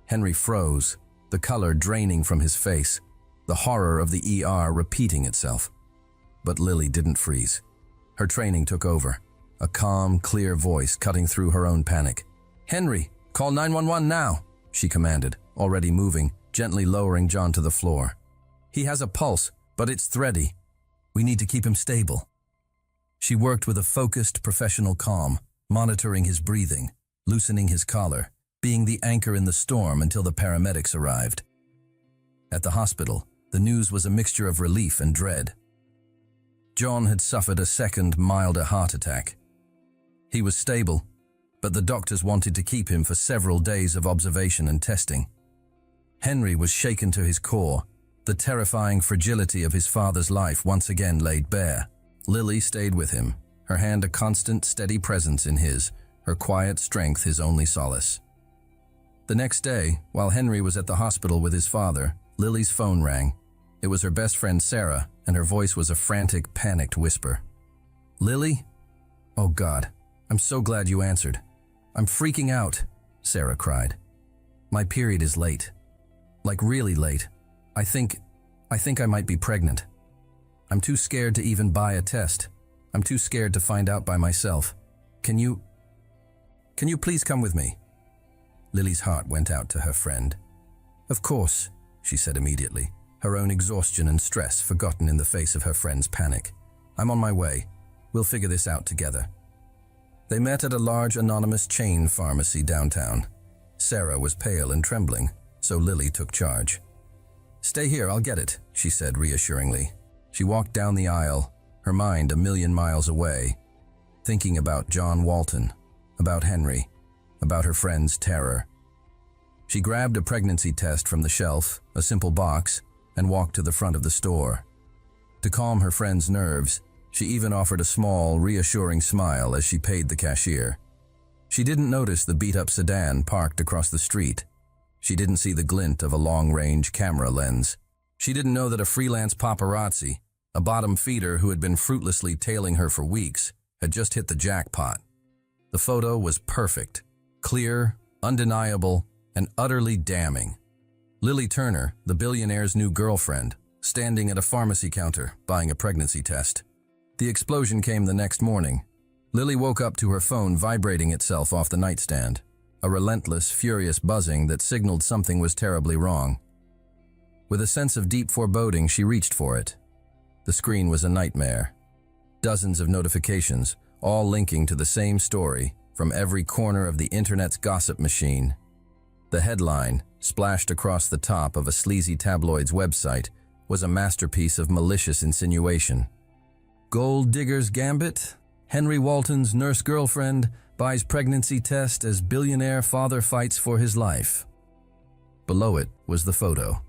Henry froze, the color draining from his face, the horror of the ER repeating itself. But Lily didn't freeze. Her training took over, a calm, clear voice cutting through her own panic. "Henry, call 911 now," she commanded, already moving, gently lowering John to the floor. "He has a pulse, but it's thready. We need to keep him stable." She worked with a focused, professional calm, monitoring his breathing, loosening his collar, being the anchor in the storm until the paramedics arrived. At the hospital, the news was a mixture of relief and dread. John had suffered a second, milder heart attack. He was stable, but the doctors wanted to keep him for several days of observation and testing. Henry was shaken to his core, the terrifying fragility of his father's life once again laid bare. Lily stayed with him, her hand a constant, steady presence in his, her quiet strength his only solace. The next day, while Henry was at the hospital with his father, Lily's phone rang. It was her best friend Sarah, and her voice was a frantic, panicked whisper. "Lily? Oh God, I'm so glad you answered. I'm freaking out," Sarah cried. "My period is late. Like really late. I think I might be pregnant. I'm too scared to even buy a test. I'm too scared to find out by myself. Can you please come with me?" Lily's heart went out to her friend. "Of course," she said immediately, her own exhaustion and stress forgotten in the face of her friend's panic. "I'm on my way. We'll figure this out together." They met at a large anonymous chain pharmacy downtown. Sarah was pale and trembling, so Lily took charge. "Stay here, I'll get it," she said reassuringly. She walked down the aisle, her mind a million miles away, thinking about John Walton, about Henry, about her friend's terror. She grabbed a pregnancy test from the shelf, a simple box, and walked to the front of the store. To calm her friend's nerves, she even offered a small, reassuring smile as she paid the cashier. She didn't notice the beat-up sedan parked across the street. She didn't see the glint of a long-range camera lens. She didn't know that a freelance paparazzi, a bottom feeder who had been fruitlessly tailing her for weeks, had just hit the jackpot. The photo was perfect, clear, undeniable, and utterly damning. Lily Turner, the billionaire's new girlfriend, standing at a pharmacy counter buying a pregnancy test. The explosion came the next morning. Lily woke up to her phone vibrating itself off the nightstand, a relentless, furious buzzing that signaled something was terribly wrong. With a sense of deep foreboding, she reached for it. The screen was a nightmare. Dozens of notifications, all linking to the same story, from every corner of the internet's gossip machine. The headline, splashed across the top of a sleazy tabloid's website, was a masterpiece of malicious insinuation. "Gold digger's gambit? Henry Walton's nurse girlfriend buys pregnancy test as billionaire father fights for his life." Below it was the photo.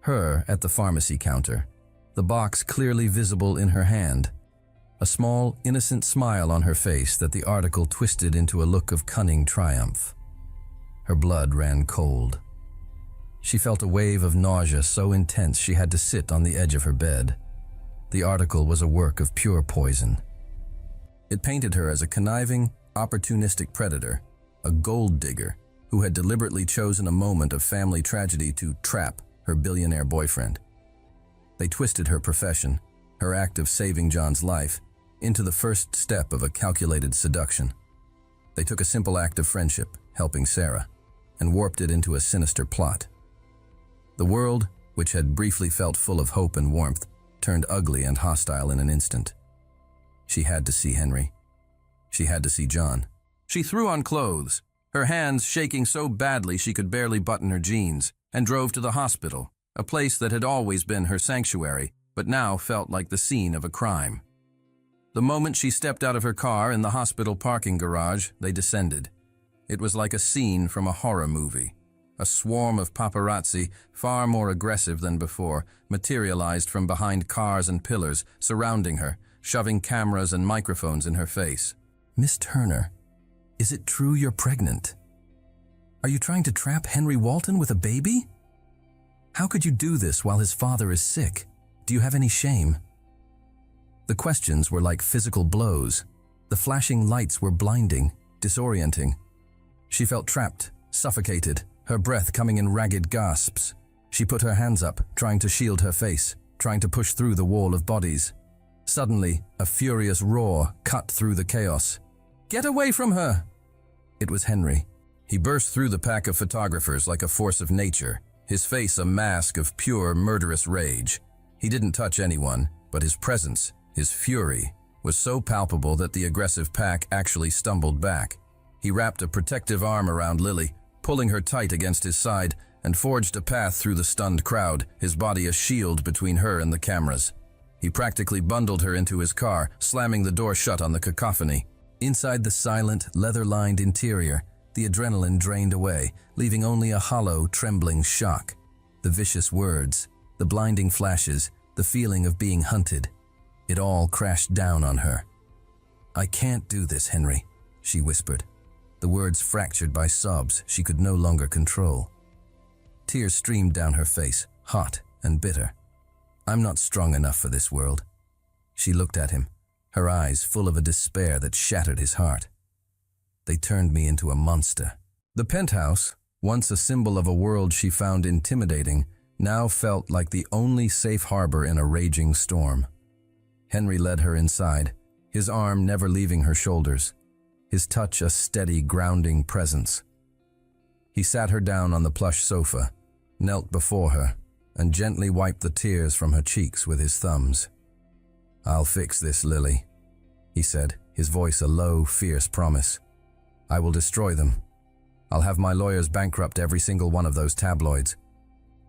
Her at the pharmacy counter, the box clearly visible in her hand. A small, innocent smile on her face that the article twisted into a look of cunning triumph. Her blood ran cold. She felt a wave of nausea so intense she had to sit on the edge of her bed. The article was a work of pure poison. It painted her as a conniving, opportunistic predator, a gold digger who had deliberately chosen a moment of family tragedy to trap her billionaire boyfriend. They twisted her profession, her act of saving John's life, into the first step of a calculated seduction. They took a simple act of friendship, helping Sarah, and warped it into a sinister plot. The world, which had briefly felt full of hope and warmth, turned ugly and hostile in an instant. She had to see Henry. She had to see John. She threw on clothes, her hands shaking so badly she could barely button her jeans, and drove to the hospital, a place that had always been her sanctuary, but now felt like the scene of a crime. The moment she stepped out of her car in the hospital parking garage, they descended. It was like a scene from a horror movie. A swarm of paparazzi, far more aggressive than before, materialized from behind cars and pillars, surrounding her, shoving cameras and microphones in her face. "Miss Turner, is it true you're pregnant? Are you trying to trap Henry Walton with a baby? How could you do this while his father is sick? Do you have any shame?" The questions were like physical blows. The flashing lights were blinding, disorienting. She felt trapped, suffocated, her breath coming in ragged gasps. She put her hands up, trying to shield her face, trying to push through the wall of bodies. Suddenly, a furious roar cut through the chaos. "Get away from her!" It was Henry. He burst through the pack of photographers like a force of nature, his face a mask of pure, murderous rage. He didn't touch anyone, but his presence, his fury, was so palpable that the aggressive pack actually stumbled back. He wrapped a protective arm around Lily, pulling her tight against his side, and forged a path through the stunned crowd, his body a shield between her and the cameras. He practically bundled her into his car, slamming the door shut on the cacophony. Inside the silent, leather-lined interior, the adrenaline drained away, leaving only a hollow, trembling shock. The vicious words, the blinding flashes, the feeling of being hunted. It all crashed down on her. "I can't do this, Henry," she whispered, the words fractured by sobs she could no longer control. Tears streamed down her face, hot and bitter. "I'm not strong enough for this world." She looked at him, her eyes full of a despair that shattered his heart. "They turned me into a monster." The penthouse, once a symbol of a world she found intimidating, now felt like the only safe harbor in a raging storm. Henry led her inside, his arm never leaving her shoulders, his touch a steady, grounding presence. He sat her down on the plush sofa, knelt before her, and gently wiped the tears from her cheeks with his thumbs. "I'll fix this, Lily," he said, his voice a low, fierce promise. "I will destroy them. I'll have my lawyers bankrupt every single one of those tabloids.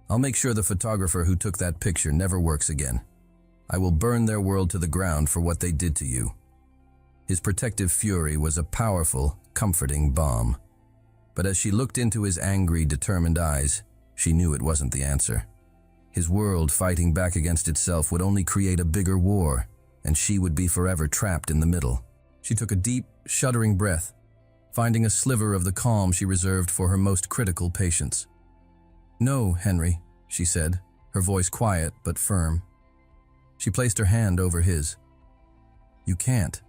I'll make sure the photographer who took that picture never works again. I will burn their world to the ground for what they did to you." His protective fury was a powerful, comforting balm. But as she looked into his angry, determined eyes, she knew it wasn't the answer. His world fighting back against itself would only create a bigger war, and she would be forever trapped in the middle. She took a deep, shuddering breath, finding a sliver of the calm she reserved for her most critical patients. "No, Henry," she said, her voice quiet but firm. She placed her hand over his. "You can't."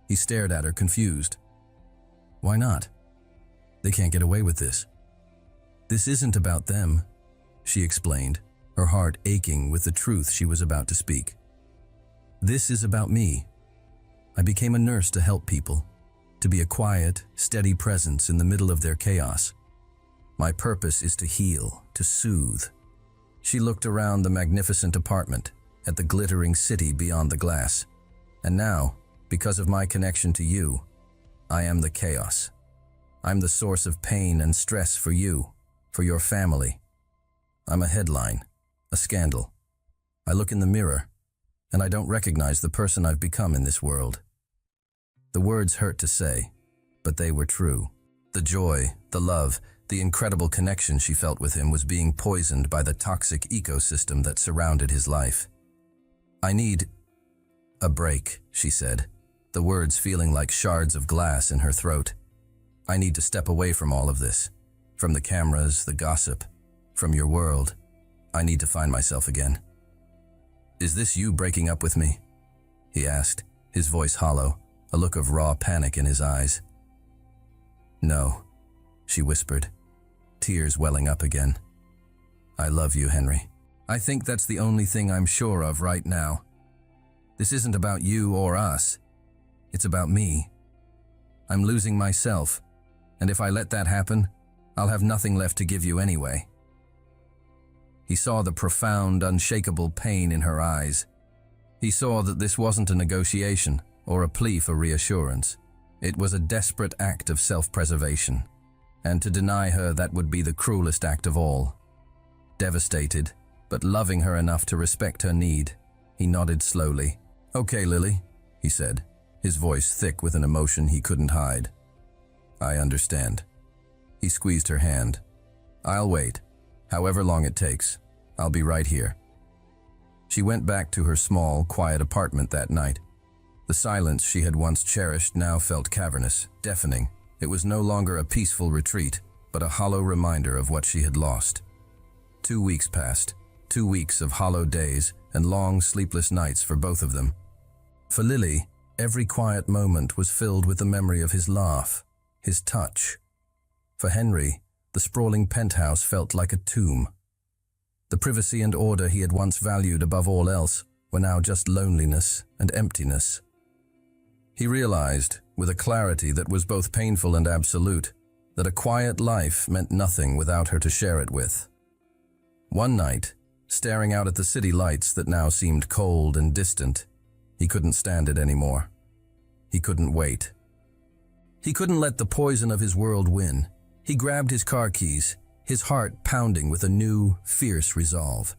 He stared at her, confused. "Why not? They can't get away with this." "This isn't about them," she explained, her heart aching with the truth she was about to speak. "This is about me. I became a nurse to help people, to be a quiet, steady presence in the middle of their chaos. My purpose is to heal, to soothe." She looked around the magnificent apartment, at the glittering city beyond the glass. "And now, because of my connection to you, I am the chaos. I'm the source of pain and stress for you, for your family. I'm a headline, a scandal. I look in the mirror, and I don't recognize the person I've become in this world." The words hurt to say, but they were true. The joy, the love, the incredible connection she felt with him was being poisoned by the toxic ecosystem that surrounded his life. "I need a break," she said, the words feeling like shards of glass in her throat. "I need to step away from all of this, from the cameras, the gossip, from your world. I need to find myself again." "Is this you breaking up with me?" he asked, his voice hollow, a look of raw panic in his eyes. "No," she whispered, tears welling up again. "I love you, Henry. I think that's the only thing I'm sure of right now. This isn't about you or us. It's about me. I'm losing myself, and if I let that happen, I'll have nothing left to give you anyway." He saw the profound, unshakable pain in her eyes. He saw that this wasn't a negotiation or a plea for reassurance. It was a desperate act of self-preservation, and to deny her that would be the cruelest act of all. Devastated, but loving her enough to respect her need, he nodded slowly. "Okay, Lily," he said, his voice thick with an emotion he couldn't hide. "I understand." He squeezed her hand. "I'll wait. However long it takes. I'll be right here." She went back to her small, quiet apartment that night. The silence she had once cherished now felt cavernous, deafening. It was no longer a peaceful retreat, but a hollow reminder of what she had lost. 2 weeks passed, 2 weeks of hollow days and long, sleepless nights for both of them. For Lily, every quiet moment was filled with the memory of his laugh, his touch. For Henry, the sprawling penthouse felt like a tomb. The privacy and order he had once valued above all else were now just loneliness and emptiness. He realized, with a clarity that was both painful and absolute, that a quiet life meant nothing without her to share it with. One night, staring out at the city lights that now seemed cold and distant, he couldn't stand it anymore. He couldn't wait. He couldn't let the poison of his world win. He grabbed his car keys, his heart pounding with a new, fierce resolve.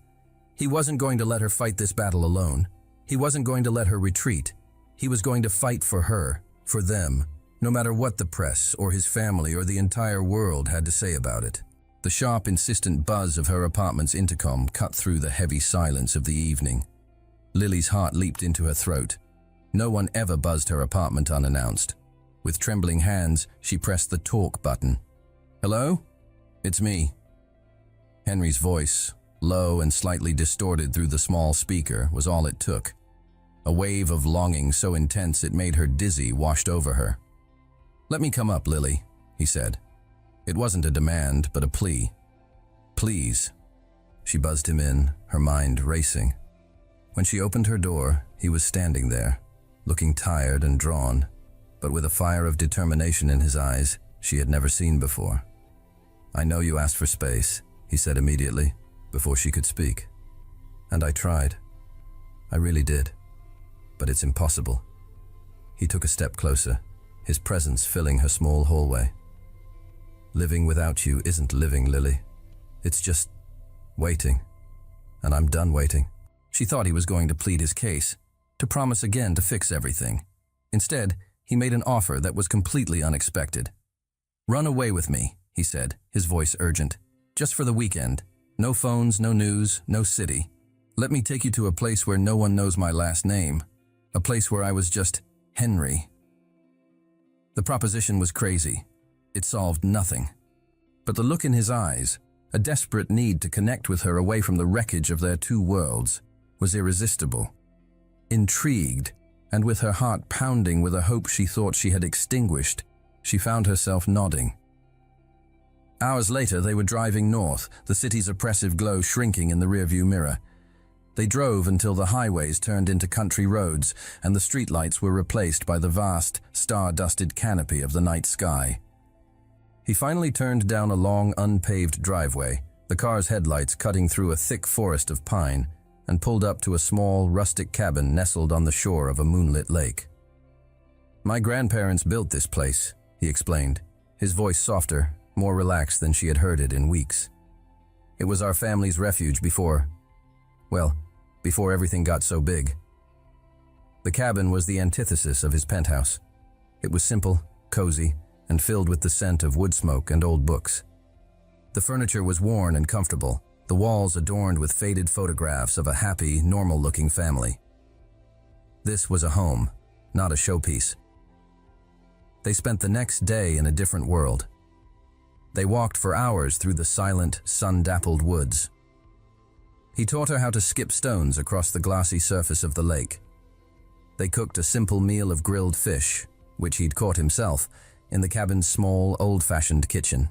He wasn't going to let her fight this battle alone. He wasn't going to let her retreat. He was going to fight for her, for them, no matter what the press or his family or the entire world had to say about it. The sharp, insistent buzz of her apartment's intercom cut through the heavy silence of the evening. Lily's heart leaped into her throat. No one ever buzzed her apartment unannounced. With trembling hands, she pressed the talk button. "Hello? It's me." Henry's voice, low and slightly distorted through the small speaker, was all it took. A wave of longing so intense it made her dizzy washed over her. "Let me come up, Lily," he said. It wasn't a demand, but a plea. "Please." She buzzed him in, her mind racing. When she opened her door, he was standing there, looking tired and drawn, but with a fire of determination in his eyes she had never seen before. "I know you asked for space," he said immediately, before she could speak. "And I tried. I really did. But it's impossible." He took a step closer, his presence filling her small hallway. "Living without you isn't living, Lily. It's just waiting. And I'm done waiting." She thought he was going to plead his case, to promise again to fix everything. Instead, he made an offer that was completely unexpected. "Run away with me," he said, his voice urgent. "Just for the weekend. No phones, no news, no city. Let me take you to a place where no one knows my last name. A place where I was just Henry." The proposition was crazy. It solved nothing. But the look in his eyes, a desperate need to connect with her away from the wreckage of their two worlds, was irresistible. Intrigued, and with her heart pounding with a hope she thought she had extinguished, she found herself nodding. Hours later, they were driving north, the city's oppressive glow shrinking in the rearview mirror. They drove until the highways turned into country roads and the streetlights were replaced by the vast, star-dusted canopy of the night sky. He finally turned down a long, unpaved driveway, the car's headlights cutting through a thick forest of pine, and pulled up to a small, rustic cabin nestled on the shore of a moonlit lake. "My grandparents built this place," he explained, his voice softer, more relaxed than she had heard it in weeks. "It was our family's refuge before everything got so big." The cabin was the antithesis of his penthouse. It was simple, cozy, and filled with the scent of wood smoke and old books. The furniture was worn and comfortable, the walls adorned with faded photographs of a happy, normal-looking family. This was a home, not a showpiece. They spent the next day in a different world. They walked for hours through the silent, sun-dappled woods. He taught her how to skip stones across the glassy surface of the lake. They cooked a simple meal of grilled fish, which he'd caught himself, in the cabin's small, old-fashioned kitchen.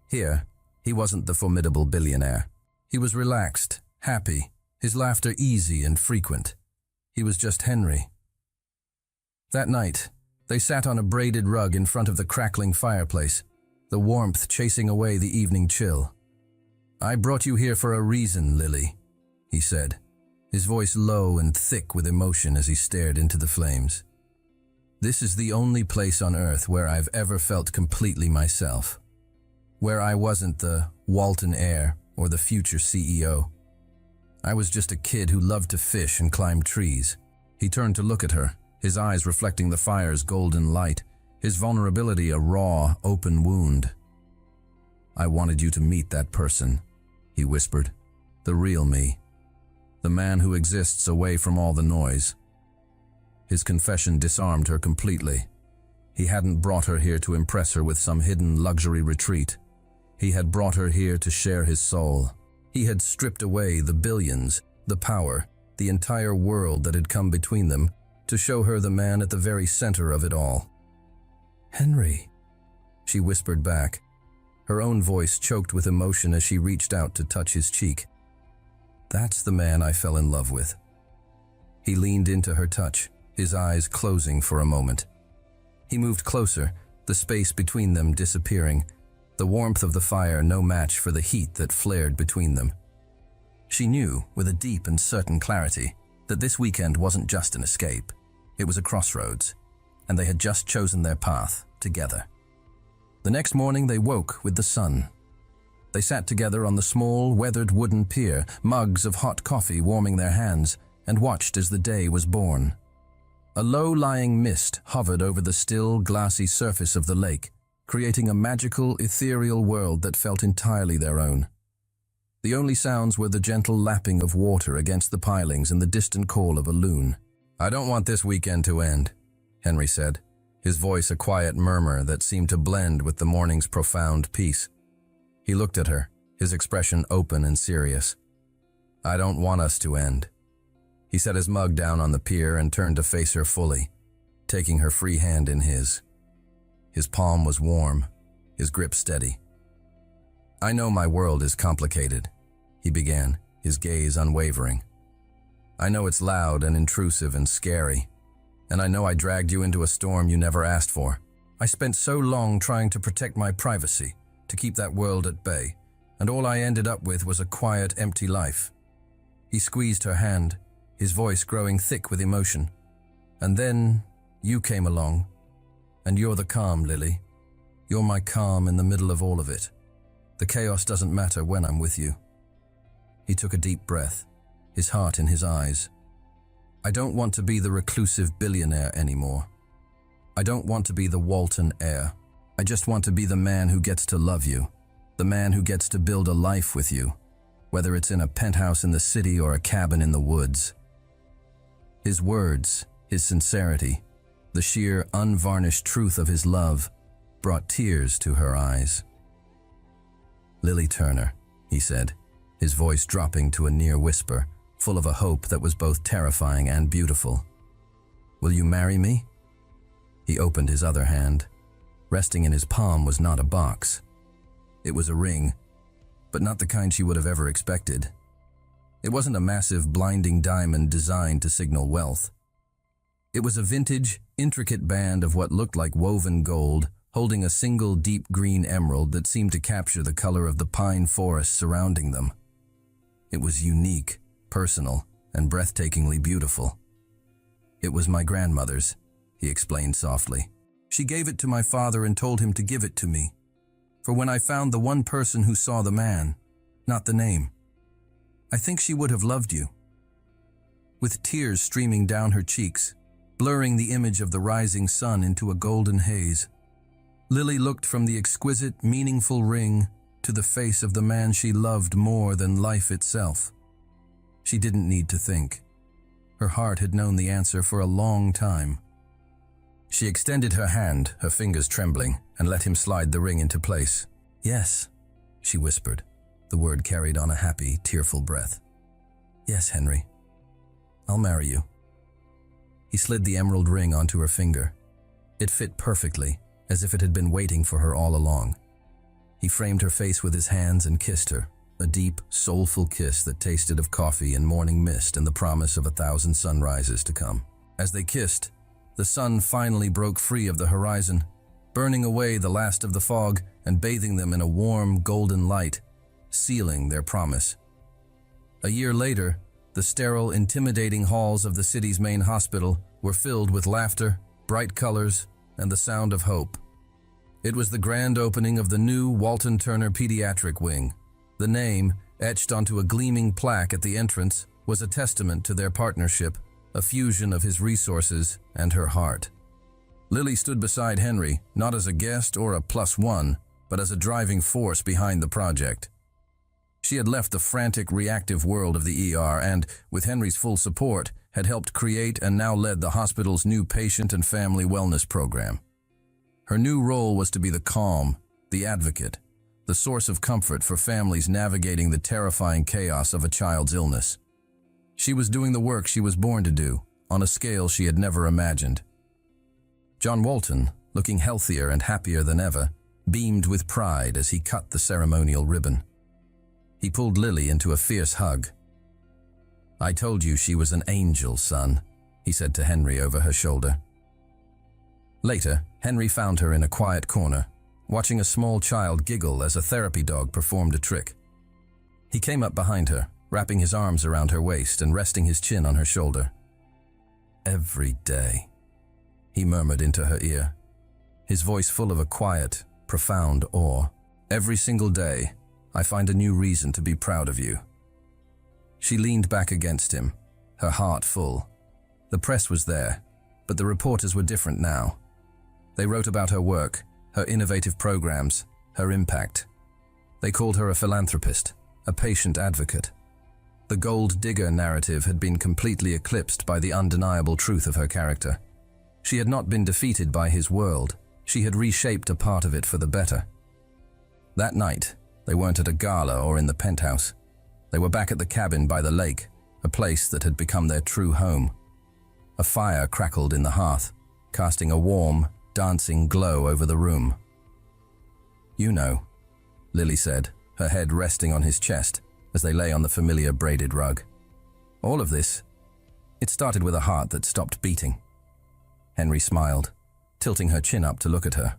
Here, he wasn't the formidable billionaire. He was relaxed, happy, his laughter easy and frequent. He was just Henry. That night, they sat on a braided rug in front of the crackling fireplace, the warmth chasing away the evening chill. "I brought you here for a reason, Lily," he said, his voice low and thick with emotion as he stared into the flames. "This is the only place on earth where I've ever felt completely myself. Where I wasn't the Walton heir or the future CEO. I was just a kid who loved to fish and climb trees." He turned to look at her, his eyes reflecting the fire's golden light, his vulnerability a raw, open wound. "I wanted you to meet that person," he whispered. "The real me. The man who exists away from all the noise." His confession disarmed her completely. He hadn't brought her here to impress her with some hidden luxury retreat. He had brought her here to share his soul. He had stripped away the billions, the power, the entire world that had come between them, to show her the man at the very center of it all. "Henry," she whispered back, her own voice choked with emotion as she reached out to touch his cheek. "That's the man I fell in love with. He leaned into her touch, his eyes closing for a moment. He moved closer, the space between them disappearing, the warmth of the fire no match for the heat that flared between them. She knew, with a deep and certain clarity, that this weekend wasn't just an escape. It was a crossroads, and they had just chosen their path together. The next morning they woke with the sun. They sat together on the small, weathered wooden pier, mugs of hot coffee warming their hands, and watched as the day was born. A low-lying mist hovered over the still, glassy surface of the lake, creating a magical, ethereal world that felt entirely their own. The only sounds were the gentle lapping of water against the pilings and the distant call of a loon. "I don't want this weekend to end," Henry said, his voice a quiet murmur that seemed to blend with the morning's profound peace. He looked at her, his expression open and serious. "I don't want us to end." He set his mug down on the pier and turned to face her fully, taking her free hand in his. His palm was warm, his grip steady. "I know my world is complicated," he began, his gaze unwavering. "I know it's loud and intrusive and scary, and I know I dragged you into a storm you never asked for. I spent so long trying to protect my privacy, to keep that world at bay, and all I ended up with was a quiet, empty life." He squeezed her hand, his voice growing thick with emotion. "And then you came along, and you're the calm, Lily. You're my calm in the middle of all of it. The chaos doesn't matter when I'm with you." He took a deep breath, his heart in his eyes. "I don't want to be the reclusive billionaire anymore. I don't want to be the Walton heir. I just want to be the man who gets to love you, the man who gets to build a life with you, whether it's in a penthouse in the city or a cabin in the woods." His words, his sincerity, the sheer, unvarnished truth of his love brought tears to her eyes. "Lily Turner," he said, his voice dropping to a near whisper, full of a hope that was both terrifying and beautiful. "Will you marry me?" He opened his other hand. Resting in his palm was not a box. It was a ring, but not the kind she would have ever expected. It wasn't a massive, blinding diamond designed to signal wealth. It was a vintage, intricate band of what looked like woven gold, holding a single deep green emerald that seemed to capture the color of the pine forest surrounding them. It was unique, personal, and breathtakingly beautiful. "It was my grandmother's," he explained softly. "She gave it to my father and told him to give it to me. For when I found the one person who saw the man, not the name. I think she would have loved you." With tears streaming down her cheeks, blurring the image of the rising sun into a golden haze, Lily looked from the exquisite, meaningful ring to the face of the man she loved more than life itself. She didn't need to think. Her heart had known the answer for a long time. She extended her hand, her fingers trembling, and let him slide the ring into place. "Yes," she whispered. The word carried on a happy, tearful breath. "Yes, Henry. I'll marry you." He slid the emerald ring onto her finger. It fit perfectly, as if it had been waiting for her all along. He framed her face with his hands and kissed her, a deep, soulful kiss that tasted of coffee and morning mist and the promise of 1,000 sunrises to come. As they kissed, the sun finally broke free of the horizon, burning away the last of the fog and bathing them in a warm, golden light, sealing their promise. A year later, the sterile, intimidating halls of the city's main hospital were filled with laughter, bright colors, and the sound of hope. It was the grand opening of the new Walton Turner Pediatric Wing. The name, etched onto a gleaming plaque at the entrance, was a testament to their partnership, a fusion of his resources and her heart. Lily stood beside Henry, not as a guest or a +1, but as a driving force behind the project. She had left the frantic, reactive world of the ER and, with Henry's full support, had helped create and now led the hospital's new patient and family wellness program. Her new role was to be the calm, the advocate, the source of comfort for families navigating the terrifying chaos of a child's illness. She was doing the work she was born to do, on a scale she had never imagined. John Walton, looking healthier and happier than ever, beamed with pride as he cut the ceremonial ribbon. He pulled Lily into a fierce hug. "I told you she was an angel, son," he said to Henry over her shoulder. Later, Henry found her in a quiet corner, watching a small child giggle as a therapy dog performed a trick. He came up behind her, wrapping his arms around her waist and resting his chin on her shoulder. "Every day," he murmured into her ear, his voice full of a quiet, profound awe. "Every single day, I find a new reason to be proud of you." She leaned back against him, her heart full. The press was there, but the reporters were different now. They wrote about her work, her innovative programs, her impact. They called her a philanthropist, a patient advocate. The gold digger narrative had been completely eclipsed by the undeniable truth of her character. She had not been defeated by his world, she had reshaped a part of it for the better. That night, they weren't at a gala or in the penthouse. They were back at the cabin by the lake, a place that had become their true home. A fire crackled in the hearth, casting a warm, dancing glow over the room. "You know," Lily said, her head resting on his chest as they lay on the familiar braided rug. "All of this, it started with a heart that stopped beating." Henry smiled, tilting her chin up to look at her.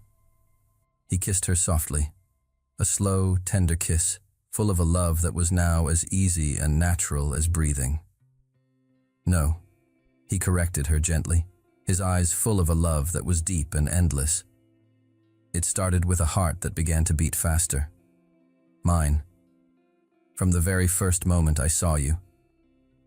He kissed her softly, a slow, tender kiss, full of a love that was now as easy and natural as breathing. "No," he corrected her gently, his eyes full of a love that was deep and endless. "It started with a heart that began to beat faster. Mine. From the very first moment I saw you,